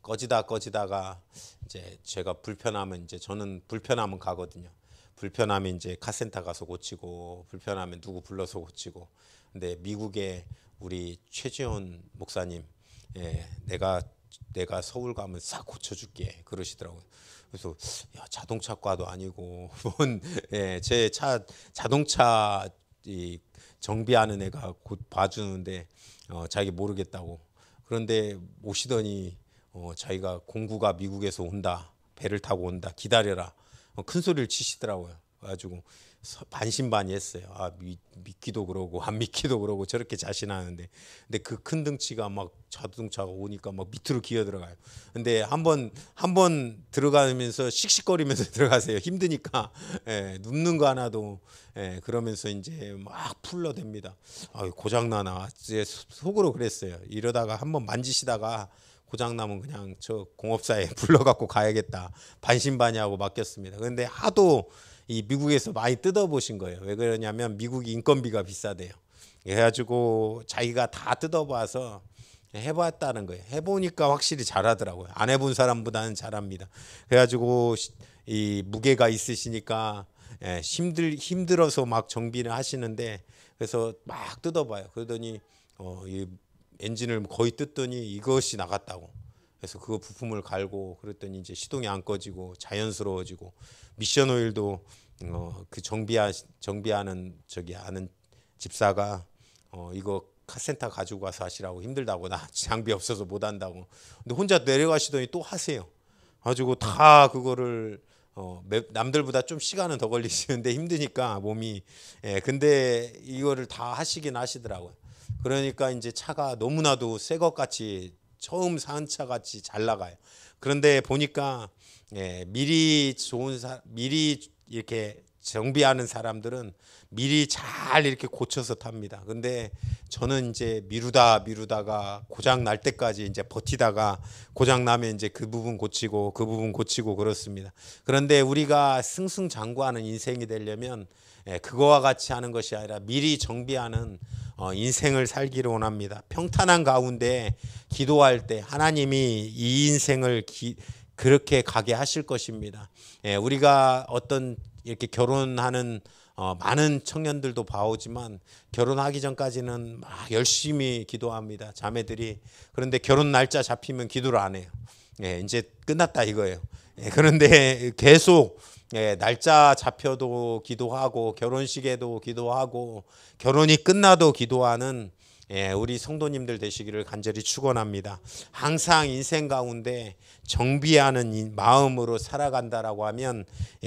꺼지다가 이제 제가 불편하면 이제 저는 불편하면 가거든요. 불편하면 이제 카센터 가서 고치고 불편하면 누구 불러서 고치고. 근데 미국에 우리 최지원 목사님 내가 서울 가면 싹 고쳐줄게 그러시더라고요. 그래서 야, 자동차과도 아니고 제 차 자동차 정비하는 애가 곧 봐주는데 자기 모르겠다고. 그런데 오시더니 자기가 공구가 미국에서 온다 배를 타고 온다 기다려라 큰 소리를 치시더라고요. 가지고 반신반의했어요. 아, 믿기도 그러고 안 믿기도 그러고 저렇게 자신하는데, 근데 그 큰 등치가 막 자동차가 오니까 막 밑으로 기어 들어가요. 근데 한번 들어가면서 씩씩거리면서 들어가세요. 힘드니까. 예, 눕는 거 하나도. 예, 그러면서 이제 막 풀러댑니다. 아, 고장나나 이제 속으로 그랬어요. 이러다가 한번 만지시다가 고장나면 그냥 저 공업사에 불러갖고 가야겠다, 반신반의하고 맡겼습니다. 그런데 하도 이 미국에서 많이 뜯어보신 거예요. 왜 그러냐면 미국이 인건비가 비싸대요. 그래가지고 자기가 다 뜯어봐서 해봤다는 거예요. 해보니까 확실히 잘하더라고요. 안 해본 사람보다는 잘합니다. 그래가지고 이 무게가 있으시니까 힘들어서 막 정비를 하시는데, 그래서 막 뜯어봐요. 그러더니 이 엔진을 거의 뜯더니 이것이 나갔다고. 그래서 그 부품을 갈고 그랬더니 이제 시동이 안 꺼지고 자연스러워지고, 미션 오일도 그 정비하는 저기 아는 집사가 이거 카센터 가지고 가서 하시라고, 힘들다고, 나 장비 없어서 못 한다고. 근데 혼자 내려가시더니 또 하세요. 가지고 다 그거를 남들보다 좀 시간은 더 걸리시는데 힘드니까 몸이. 근데 이거를 다 하시긴 하시더라고요. 그러니까 이제 차가 너무나도 새 것 같이, 처음 산 차 같이 잘 나가요. 그런데 보니까 미리 이렇게 정비하는 사람들은 미리 잘 이렇게 고쳐서 탑니다. 근데 저는 이제 미루다가 고장 날 때까지 이제 버티다가 고장 나면 이제 그 부분 고치고 그렇습니다. 그런데 우리가 승승장구하는 인생이 되려면 그거와 같이 하는 것이 아니라 미리 정비하는 인생을 살기를 원합니다. 평탄한 가운데 기도할 때 하나님이 이 인생을 그렇게 가게 하실 것입니다. 우리가 어떤 이렇게 결혼하는 많은 청년들도 봐오지만 결혼하기 전까지는 막 열심히 기도합니다, 자매들이. 그런데 결혼 날짜 잡히면 기도를 안 해요. 이제 끝났다 이거예요. 그런데 계속 날짜 잡혀도 기도하고 결혼식에도 기도하고 결혼이 끝나도 기도하는 우리 성도님들 되시기를 간절히 축원합니다. 항상 인생 가운데 정비하는 마음으로 살아간다라고 하면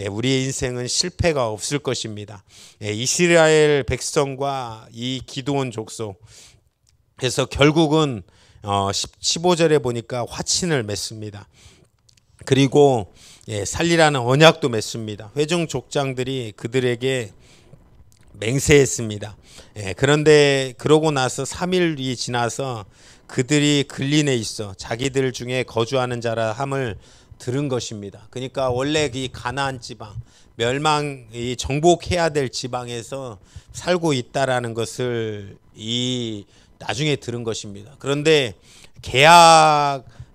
우리의 인생은 실패가 없을 것입니다. 이스라엘 백성과 이 기드온 족속에서 결국은 15절에 보니까 화친을 맺습니다. 그리고 살리라는 언약도 맺습니다. 회중 족장들이 그들에게 맹세했습니다. 그런데 그러고 나서 3일이 지나서 그들이 근린에 있어 자기들 중에 거주하는 자라 함을 들은 것입니다. 그러니까 원래 이 가나안 지방, 멸망이 정복해야 될 지방에서 살고 있다라는 것을 나중에 들은 것입니다. 그런데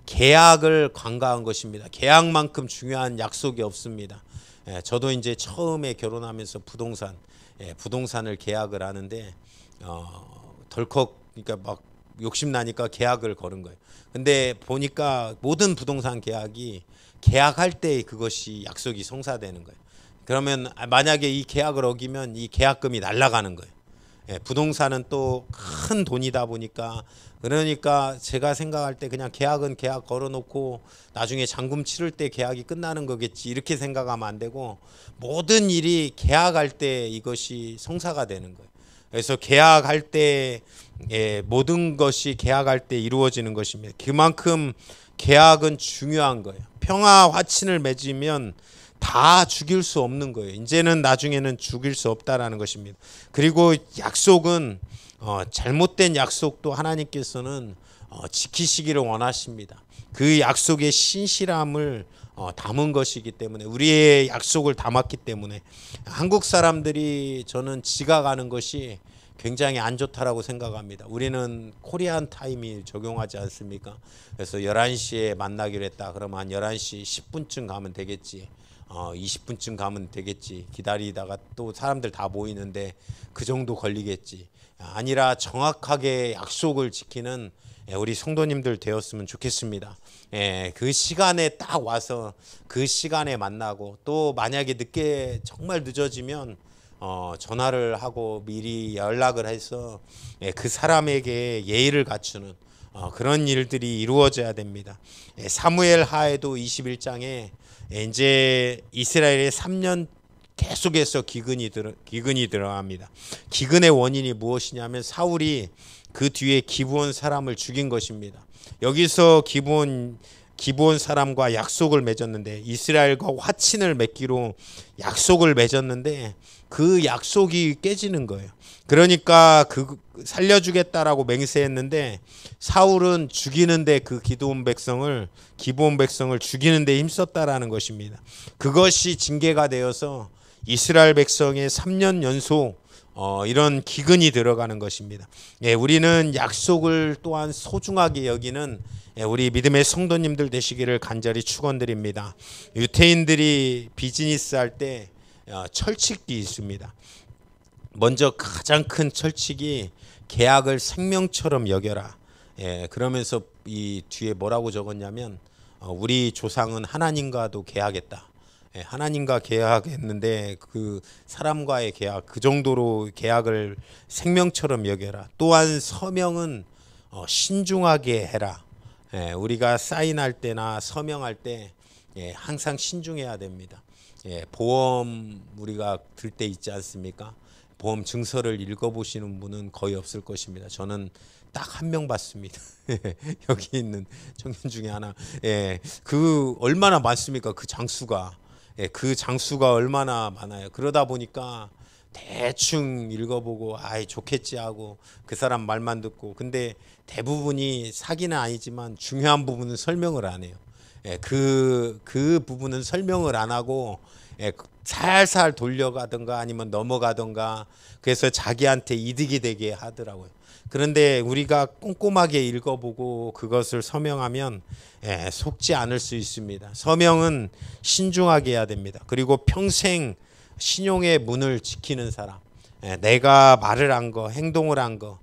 계약을 간과한 것입니다. 계약만큼 중요한 약속이 없습니다. 저도 이제 처음에 결혼하면서 부동산을 계약을 하는데 덜컥 그러니까 막 욕심 나니까 계약을 걸은 거예요. 근데 보니까 모든 부동산 계약이 계약할 때 그것이 약속이 성사되는 거예요. 그러면 만약에 이 계약을 어기면 이 계약금이 날아가는 거예요. 부동산은 또 큰 돈이다 보니까, 그러니까 제가 생각할 때 그냥 계약은 계약 걸어놓고 나중에 잔금 치를 때 계약이 끝나는 거겠지, 이렇게 생각하면 안 되고 모든 일이 계약할 때 이것이 성사가 되는 거예요. 그래서 계약할 때 모든 것이 계약할 때 이루어지는 것입니다. 그만큼 계약은 중요한 거예요. 평화 화친을 맺으면 다 죽일 수 없는 거예요. 이제는 나중에는 죽일 수 없다라는 것입니다. 그리고 약속은 잘못된 약속도 하나님께서는 지키시기를 원하십니다. 그 약속의 신실함을 담은 것이기 때문에, 우리의 약속을 담았기 때문에 한국 사람들이 저는 지각하는 것이 굉장히 안 좋다라고 생각합니다. 우리는 코리안 타임이 적용하지 않습니까? 그래서 11시에 만나기로 했다. 그러면 한 11시 10분쯤 가면 되겠지. 20분쯤 가면 되겠지. 기다리다가 또 사람들 다 모이는데 그 정도 걸리겠지. 아니라 정확하게 약속을 지키는 우리 성도님들 되었으면 좋겠습니다. 그 시간에 딱 와서 그 시간에 만나고, 또 만약에 정말 늦어지면 전화를 하고 미리 연락을 해서 그 사람에게 예의를 갖추는 그런 일들이 이루어져야 됩니다. 사무엘 하에도 21장에 이제 이스라엘의 3년 계속해서 기근이 들어갑니다. 기근의 원인이 무엇이냐면 사울이 그 뒤에 기브온 사람을 죽인 것입니다. 여기서 기브온 사람과 약속을 맺었는데, 이스라엘과 화친을 맺기로 약속을 맺었는데 그 약속이 깨지는 거예요. 그러니까 그 살려주겠다라고 맹세했는데 사울은 죽이는데 그 기브온 백성을 죽이는데 힘썼다라는 것입니다. 그것이 징계가 되어서 이스라엘 백성의 3년 연속 이런 기근이 들어가는 것입니다. 우리는 약속을 또한 소중하게 여기는 우리 믿음의 성도님들 되시기를 간절히 축원드립니다. 유태인들이 비즈니스 할 때 철칙이 있습니다. 먼저 가장 큰 철칙이 계약을 생명처럼 여겨라. 그러면서 이 뒤에 뭐라고 적었냐면 우리 조상은 하나님과도 계약했다. 하나님과 계약했는데 그 사람과의 계약, 그 정도로 계약을 생명처럼 여겨라. 또한 서명은 신중하게 해라. 우리가 사인할 때나 서명할 때 항상 신중해야 됩니다. 보험 우리가 들 때 있지 않습니까? 보험 증서를 읽어보시는 분은 거의 없을 것입니다. 저는 딱 한 명 봤습니다. 여기 있는 청년 중에 하나. 그 얼마나 많습니까? 그 장수가 얼마나 많아요. 그러다 보니까 대충 읽어보고 아이 좋겠지 하고 그 사람 말만 듣고, 근데 대부분이 사기는 아니지만 중요한 부분은 설명을 안 해요. 그 부분은 설명을 안 하고 살살 돌려가든가 아니면 넘어가든가, 그래서 자기한테 이득이 되게 하더라고요. 그런데 우리가 꼼꼼하게 읽어보고 그것을 서명하면 속지 않을 수 있습니다. 서명은 신중하게 해야 됩니다. 그리고 평생 신용의 문을 지키는 사람, 내가 말을 한 거, 행동을 한 거,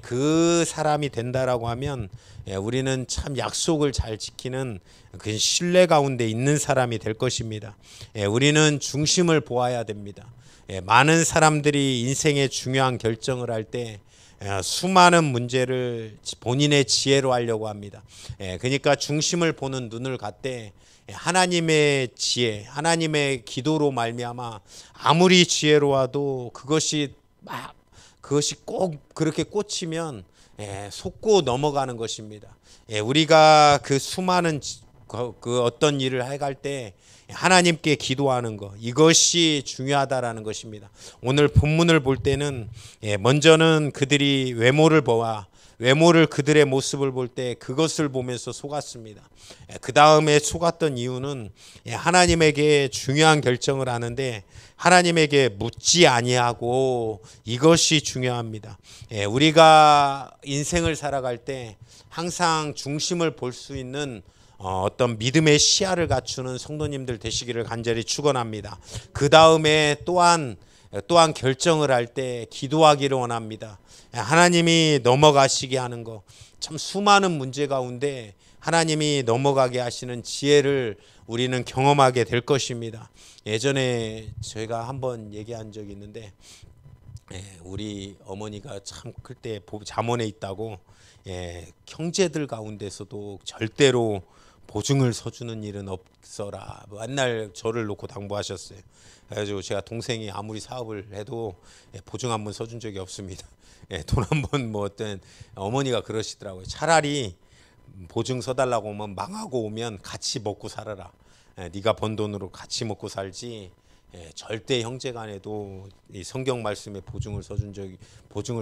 그 사람이 된다라고 하면 우리는 참 약속을 잘 지키는 그 신뢰 가운데 있는 사람이 될 것입니다. 우리는 중심을 보아야 됩니다. 많은 사람들이 인생의 중요한 결정을 할 때 수많은 문제를 본인의 지혜로 하려고 합니다. 그러니까 중심을 보는 눈을 갖되 하나님의 지혜, 하나님의 기도로 말미암아 아무리 지혜로워도 그것이 꼭 그렇게 꽂히면 속고 넘어가는 것입니다. 우리가 그 수많은 그 어떤 일을 해갈 때 하나님께 기도하는 것, 이것이 중요하다라는 것입니다. 오늘 본문을 볼 때는 먼저는 그들이 외모를 그들의 모습을 볼 때 그것을 보면서 속았습니다. 그 다음에 속았던 이유는 하나님에게 중요한 결정을 하는데 하나님에게 묻지 아니하고, 이것이 중요합니다. 우리가 인생을 살아갈 때 항상 중심을 볼 수 있는 어떤 믿음의 시야를 갖추는 성도님들 되시기를 간절히 축원합니다. 그 다음에 또한 결정을 할 때 기도하기를 원합니다. 하나님이 넘어가시게 하는 것, 참 수많은 문제 가운데 하나님이 넘어가게 하시는 지혜를 우리는 경험하게 될 것입니다. 예전에 저희가 한번 얘기한 적이 있는데 우리 어머니가 참 클 때 잠원에 있다고 형제들 가운데서도 절대로 보증을 서주는 일은 없어라, 맨날 저를 놓고 당부하셨어요. 그래가지고 제가 동생이 아무리 사업을 해도 보증 한번 서준 적이 없습니다. 돈 한번 어떤 어머니가 그러시더라고요. 차라리 보증 서달라고 오면 망하고 오면 같이 먹고 살아라. 네가 번 돈으로 같이 먹고 살지 절대 형제간에도 이 성경 말씀에 보증을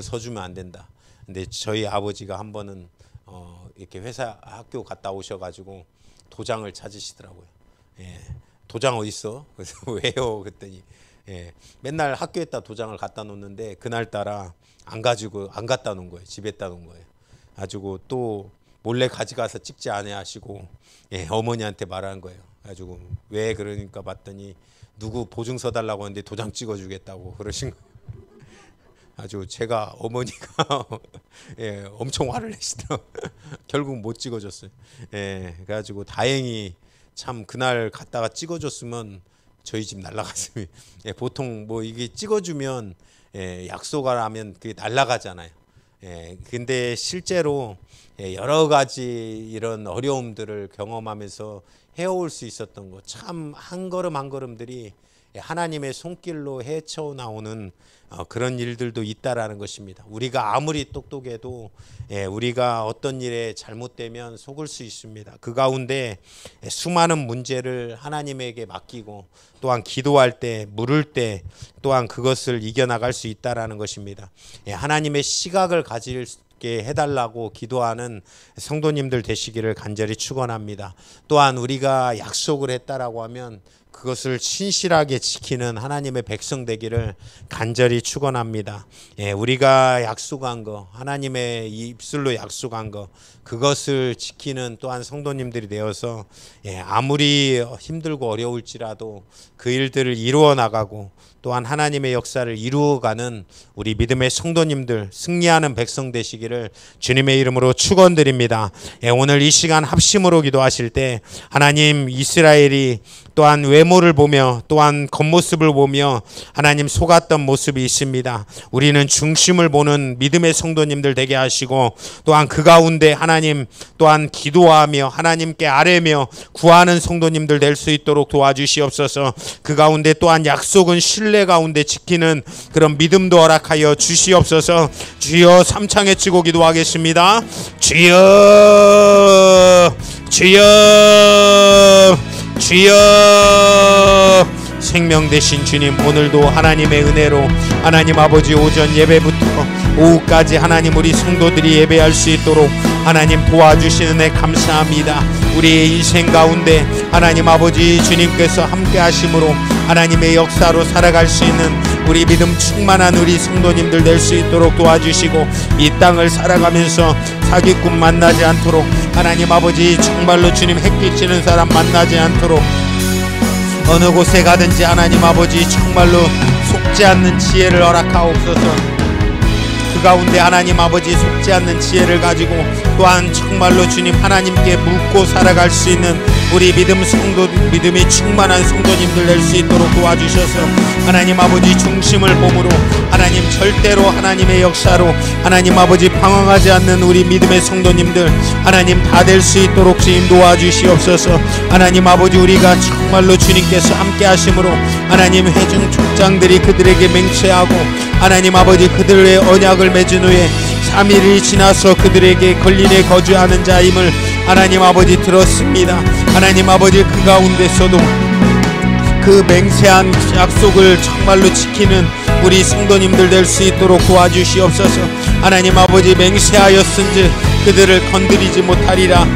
서주면 안 된다. 근데 저희 아버지가 한 번은 이렇게 학교 갔다 오셔가지고 도장을 찾으시더라고요. 도장 어디 있어? 그래서 왜요? 그랬더니 맨날 학교에다 도장을 갖다 놓는데 그날따라 안 갖다 놓은 거예요. 집에다 놓은 거예요. 가지고 또 몰래 가져가서 찍지 않아 하시고 어머니한테 말한 거예요. 가지고 왜 그러니까 봤더니 누구 보증 서달라고 하는데 도장 찍어주겠다고 그러신 거예요. 아주 제가 어머니가 엄청 화를 내시더라고요. 결국 못 찍어줬어요. 그래가지고 다행히 참 그날 갔다가 찍어줬으면 저희 집 날라갔어요. 보통 이게 찍어주면 약속을 하면 그게 날라가잖아요. 근데 실제로 여러 가지 이런 어려움들을 경험하면서 해올 수 있었던 거, 참 한 걸음 한 걸음들이 하나님의 손길로 헤쳐 나오는 그런 일들도 있다라는 것입니다. 우리가 아무리 똑똑해도 우리가 어떤 일에 잘못되면 속을 수 있습니다. 그 가운데 수많은 문제를 하나님에게 맡기고 또한 기도할 때, 물을 때 또한 그것을 이겨나갈 수 있다라는 것입니다. 하나님의 시각을 가지게 해달라고 기도하는 성도님들 되시기를 간절히 축원합니다. 또한 우리가 약속을 했다라고 하면 그것을 신실하게 지키는 하나님의 백성 되기를 간절히 축원합니다. 우리가 약속한 거, 하나님의 입술로 약속한 거, 그것을 지키는 또한 성도님들이 되어서 아무리 힘들고 어려울지라도 그 일들을 이루어 나가고 또한 하나님의 역사를 이루어가는 우리 믿음의 성도님들, 승리하는 백성 되시기를 주님의 이름으로 축원드립니다. 오늘 이 시간 합심으로 기도하실 때 하나님, 이스라엘이 또한 외모를 보며 또한 겉모습을 보며 하나님 속았던 모습이 있습니다. 우리는 중심을 보는 믿음의 성도님들 되게 하시고 또한 그 가운데 하나님 또한 기도하며 하나님께 아뢰며 구하는 성도님들 될 수 있도록 도와주시옵소서. 그 가운데 또한 약속은 신뢰 가운데 지키는 그런 믿음도 허락하여 주시옵소서. 주여, 삼창에 치고 기도하겠습니다. 주여, 주여, 주여. 생명 되신 주님, 오늘도 하나님의 은혜로 하나님 아버지 오전 예배부터 오후까지 하나님 우리 성도들이 예배할 수 있도록 하나님 도와주시는 애 감사합니다. 우리의 인생 가운데 하나님 아버지 주님께서 함께 하심으로 하나님의 역사로 살아갈 수 있는 우리 믿음 충만한 우리 성도님들 될 수 있도록 도와주시고, 이 땅을 살아가면서 사기꾼 만나지 않도록 하나님 아버지 정말로 주님 핵끼치는 사람 만나지 않도록 어느 곳에 가든지 하나님 아버지 정말로 속지 않는 지혜를 허락하옵소서. 그 가운데 하나님 아버지 속지 않는 지혜를 가지고 또한 정말로 주님 하나님께 묻고 살아갈 수 있는 우리 믿음이 충만한 성도님들 될 수 있도록 도와주셔서 하나님 아버지 중심을 몸으로 하나님 절대로 하나님의 역사로 하나님 아버지 방황하지 않는 우리 믿음의 성도님들 하나님 다 될 수 있도록 주님 도와주시옵소서. 하나님 아버지, 우리가 정말로 주님께서 함께 하심으로 하나님 회중 족장들이 그들에게 맹세하고 하나님 아버지 그들의 언약을 맺은 후에 3일이 지나서 그들에게 걸린에 거주하는 자임을 하나님 아버지 들었습니다. 하나님 아버지, 그 가운데서도 그 맹세한 약속을 정말로 지키는 우리 성도님들 될 수 있도록 도와주시옵소서. 하나님 아버지, 맹세하였은즉 그들을 건드리지 못하리라.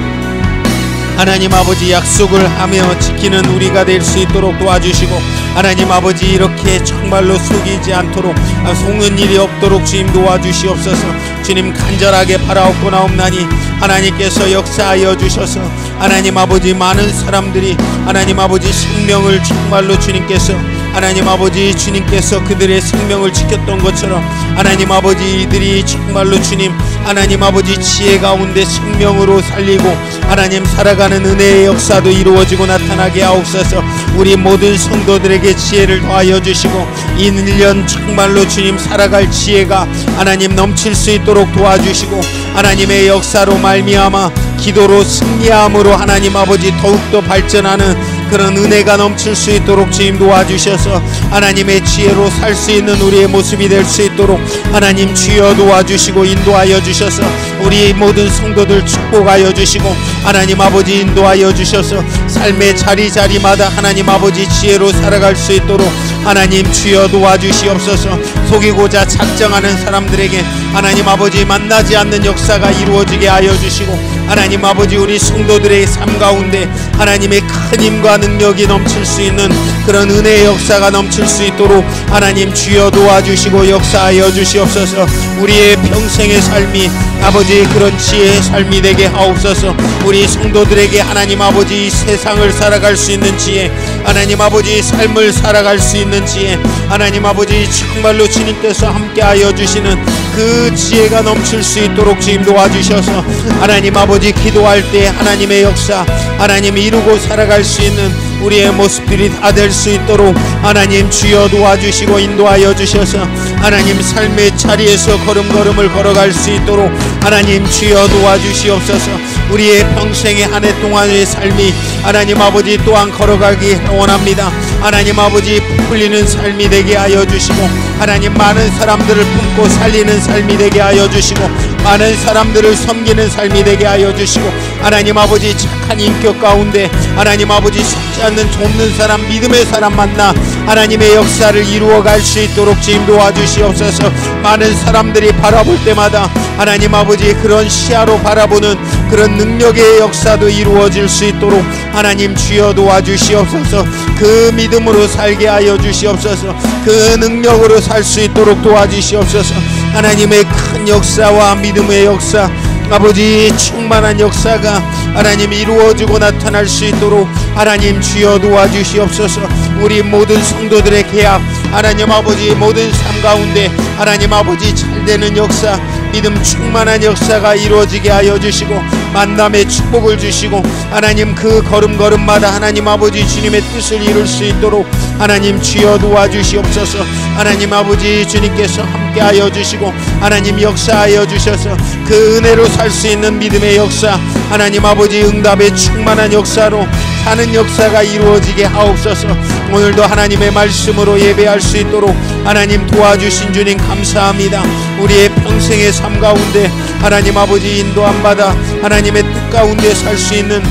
하나님 아버지, 약속을 하며 지키는 우리가 될 수 있도록 도와주시고 하나님 아버지, 이렇게 정말로 속이지 않도록 속는 일이 없도록 주님 도와주시옵소서. 주님 간절하게 바라옵고나옵나니 하나님께서 역사하여 주셔서 하나님 아버지 많은 사람들이 하나님 아버지 생명을 정말로 주님께서 하나님 아버지 주님께서 그들의 생명을 지켰던 것처럼 하나님 아버지 이들이 정말로 주님 하나님 아버지 지혜 가운데 생명으로 살리고 하나님 살아가는 은혜의 역사도 이루어지고 나타나게 하옵소서. 우리 모든 성도들에게 지혜를 더하여 주시고 이 1년 정말로 주님 살아갈 지혜가 하나님 넘칠 수 있도록 도와주시고 하나님의 역사로 말미암아 기도로 승리함으로 하나님 아버지 더욱더 발전하는 그런 은혜가 넘칠 수 있도록 주님 도와주셔서 하나님의 지혜로 살 수 있는 우리의 모습이 될 수 있도록 하나님 주여 도와주시고 인도하여 주셔서 우리 모든 성도들 축복하여 주시고 하나님 아버지 인도하여 주셔서 삶의 자리자리마다 하나님 아버지 지혜로 살아갈 수 있도록 하나님 주여 도와주시옵소서. 속이고자 작정하는 사람들에게 하나님 아버지 만나지 않는 역사가 이루어지게 하여 주시고 하나님 아버지 우리 성도들의 삶 가운데 하나님의 큰 힘과 능력이 넘칠 수 있는 그런 은혜의 역사가 넘칠 수 있도록 하나님 주여 도와주시고 역사하여 주시옵소서. 우리의 평생의 삶이 아버지 그런 지혜의 삶이 되게 하옵소서. 우리 성도들에게 하나님 아버지 세상을 살아갈 수 있는 지혜, 하나님 아버지 삶을 살아갈 수 있는 지혜, 하나님 아버지 정말로 주님께서 함께하여 주시는 그 지혜가 넘칠 수 있도록 주님 도와주셔서 하나님 아버지 기도할 때 하나님의 역사 하나님 이루고 살아갈 수 있는 우리의 모습들이 다 될 수 있도록 하나님 주여 도와주시고 인도하여 주셔서 하나님 삶의 자리에서 걸음걸음을 걸어갈 수 있도록 하나님 주여 도와주시옵소서. 우리의 평생의 한 해 동안의 삶이 하나님 아버지 또한 걸어가기 원합니다. 하나님 아버지 부풀리는 삶이 되게 하여 주시고 하나님 많은 사람들을 품고 살리는 삶이 되게 하여 주시고 많은 사람들을 섬기는 삶이 되게 하여 주시고 하나님 아버지 착한 인격 가운데 하나님 아버지 속지 않는 돕는 사람 믿음의 사람 만나 하나님의 역사를 이루어갈 수 있도록 주님 도와주시옵소서. 많은 사람들이 바라볼 때마다 하나님 아버지 그런 시야로 바라보는 그런 능력의 역사도 이루어질 수 있도록 하나님 주여 도와주시옵소서. 그 믿음으로 살게 하여 주시옵소서. 그 능력으로 살 수 있도록 도와주시옵소서. 하나님의 큰 역사와 믿음의 역사 아버지 충만한 역사가 하나님 이루어지고 나타날 수 있도록 하나님 주여 도와주시옵소서. 우리 모든 성도들의 계약 하나님 아버지 모든 삶 가운데 하나님 아버지 잘되는 역사 믿음 충만한 역사가 이루어지게 하여 주시고 만남의 축복을 주시고 하나님 그 걸음걸음마다 하나님 아버지 주님의 뜻을 이룰 수 있도록 하나님 주여 도와주시옵소서. 하나님 아버지 주님께서 함께하여 주시고 하나님 역사하여 주셔서 그 은혜로 살 수 있는 믿음의 역사 하나님 아버지 응답의 충만한 역사로 사는 역사가 이루어지게 하옵소서. 오늘도 하나님의 말씀으로 예배할 수 있도록 하나님 도와주신 주님 감사합니다. 우리의 평생의 삶 가운데 하나님 아버지 인도함 받아 하나님의 뜻 가운데 살 수 있는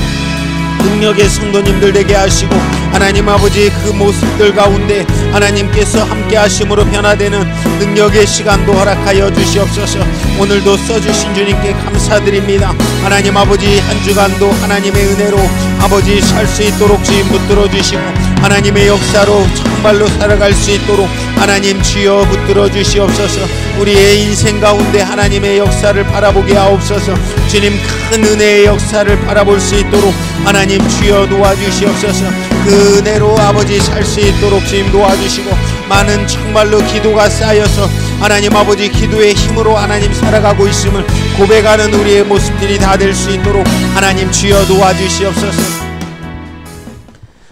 능력의 성도님들 되게 하시고 하나님 아버지 그 모습들 가운데 하나님께서 함께 하심으로 변화되는 능력의 시간도 허락하여 주시옵소서. 오늘도 써주신 주님께 감사드립니다. 하나님 아버지 한 주간도 하나님의 은혜로 아버지 살 수 있도록 주님 붙들어 주시고 하나님의 역사로 정말로 살아갈 수 있도록 하나님 주여 붙들어 주시옵소서. 우리의 인생 가운데 하나님의 역사를 바라보게 하옵소서. 주님 큰 은혜의 역사를 바라볼 수 있도록 하나님 주여 도와주시옵소서. 그 은혜로 아버지 살 수 있도록 주님 도와주시고 많은 정말로 기도가 쌓여서 하나님 아버지 기도의 힘으로 하나님 살아가고 있음을 고백하는 우리의 모습들이 다 될 수 있도록 하나님 주여 도와주시옵소서.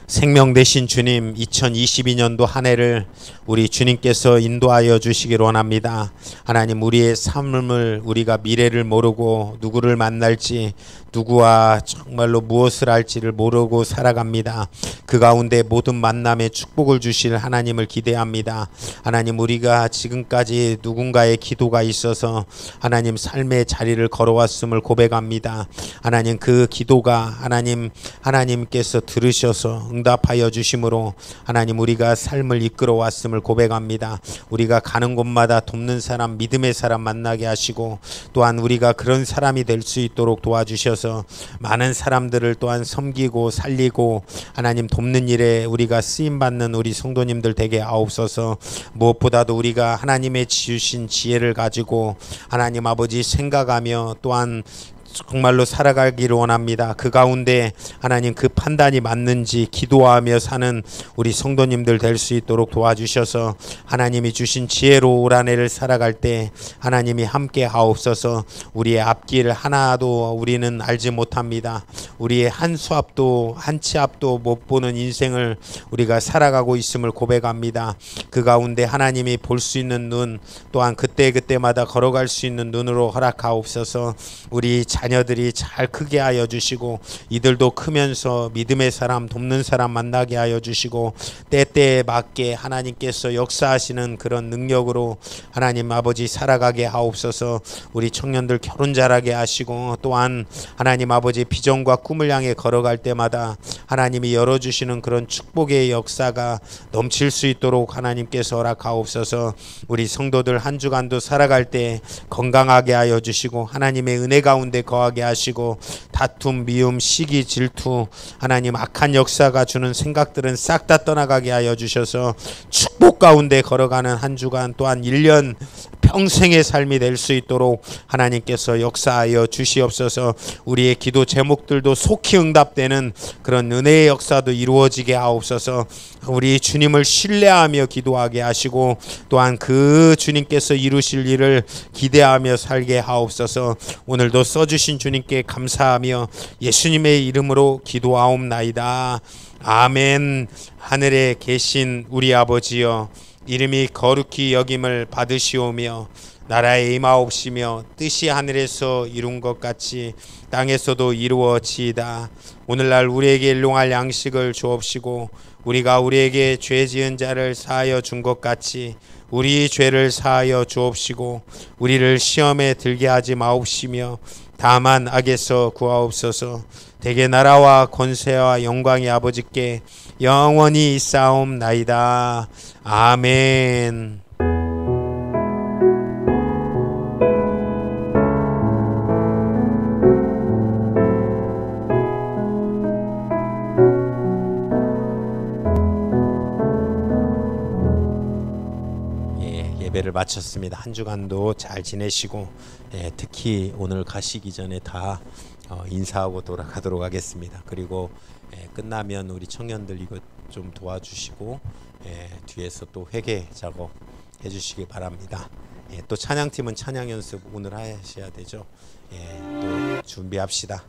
생명 되신 주님 2022년도 한 해를 우리 주님께서 인도하여 주시기를 원합니다. 하나님 우리의 삶을 우리가 미래를 모르고 누구를 만날지 누구와 정말로 무엇을 할지를 모르고 살아갑니다. 그 가운데 모든 만남에 축복을 주실 하나님을 기대합니다. 하나님 우리가 지금까지 누군가의 기도가 있어서 하나님 삶의 자리를 걸어왔음을 고백합니다. 하나님 그 기도가 하나님께서 들으셔서 응답하여 주심으로 하나님 우리가 삶을 이끌어 왔음을 고백합니다. 우리가 가는 곳마다 돕는 사람 믿음의 사람 만나게 하시고 또한 우리가 그런 사람이 될 수 있도록 도와주셔서 많은 사람들을 또한 섬기고 살리고 하나님 돕는 일에 우리가 쓰임받는 우리 성도님들 되게 하옵소서. 무엇보다도 우리가 하나님의 주신 지혜를 가지고 하나님 아버지 생각하며 또한 정말로 살아가기를 원합니다. 그 가운데 하나님 그 판단이 맞는지 기도하며 사는 우리 성도님들 될 수 있도록 도와주셔서 하나님이 주신 지혜로 올 한 해를 살아갈 때 하나님이 함께 하옵소서. 우리의 앞길 하나도 우리는 알지 못합니다. 우리의 한 수 앞도 한 치 앞도 못 보는 인생을 우리가 살아가고 있음을 고백합니다. 그 가운데 하나님이 볼 수 있는 눈 또한 그때그때마다 걸어갈 수 있는 눈으로 허락하옵소서. 우리 자녀들이 잘 크게 하여 주시고 이들도 크면서 믿음의 사람 돕는 사람 만나게 하여 주시고 때때에 맞게 하나님께서 역사하시는 그런 능력으로 하나님 아버지 살아가게 하옵소서. 우리 청년들 결혼 잘하게 하시고 또한 하나님 아버지 비전과 꿈을 향해 걸어갈 때마다 하나님이 열어주시는 그런 축복의 역사가 넘칠 수 있도록 하나님께서 허락하옵소서. 우리 성도들 한 주간도 살아갈 때 건강하게 하여 주시고 하나님의 은혜 가운데 거하게 하시고 다툼, 미움, 시기, 질투 하나님 악한 역사가 주는 생각들은 싹 다 떠나가게 하여 주셔서 축복 가운데 걸어가는 한 주간 또한 1년 평생의 삶이 될 수 있도록 하나님께서 역사하여 주시옵소서. 우리의 기도 제목들도 속히 응답되는 그런 은혜의 역사도 이루어지게 하옵소서. 우리 주님을 신뢰하며 기도하게 하시고 또한 그 주님께서 이루실 일을 기대하며 살게 하옵소서. 오늘도 써주신 주님께 감사하며 예수님의 이름으로 기도하옵나이다. 아멘. 하늘에 계신 우리 아버지여 이름이 거룩히 여김을 받으시오며 나라에 임하옵시며 뜻이 하늘에서 이룬 것 같이 땅에서도 이루어지이다. 오늘날 우리에게 일용할 양식을 주옵시고 우리가 우리에게 죄 지은 자를 사하여 준 것 같이 우리 죄를 사하여 주옵시고 우리를 시험에 들게 하지 마옵시며 다만 악에서 구하옵소서. 대개 나라와 권세와 영광이 아버지께 영원히 있사옵나이다. 아멘. 예배를 마쳤습니다. 한 주간도 잘 지내시고 특히 오늘 가시기 전에 다 인사하고 돌아가도록 하겠습니다. 그리고 끝나면 우리 청년들 이거 좀 도와주시고 뒤에서 또 회개 작업 해주시기 바랍니다. 또 찬양팀은 찬양 연습 오늘 하셔야 되죠. 또 준비합시다.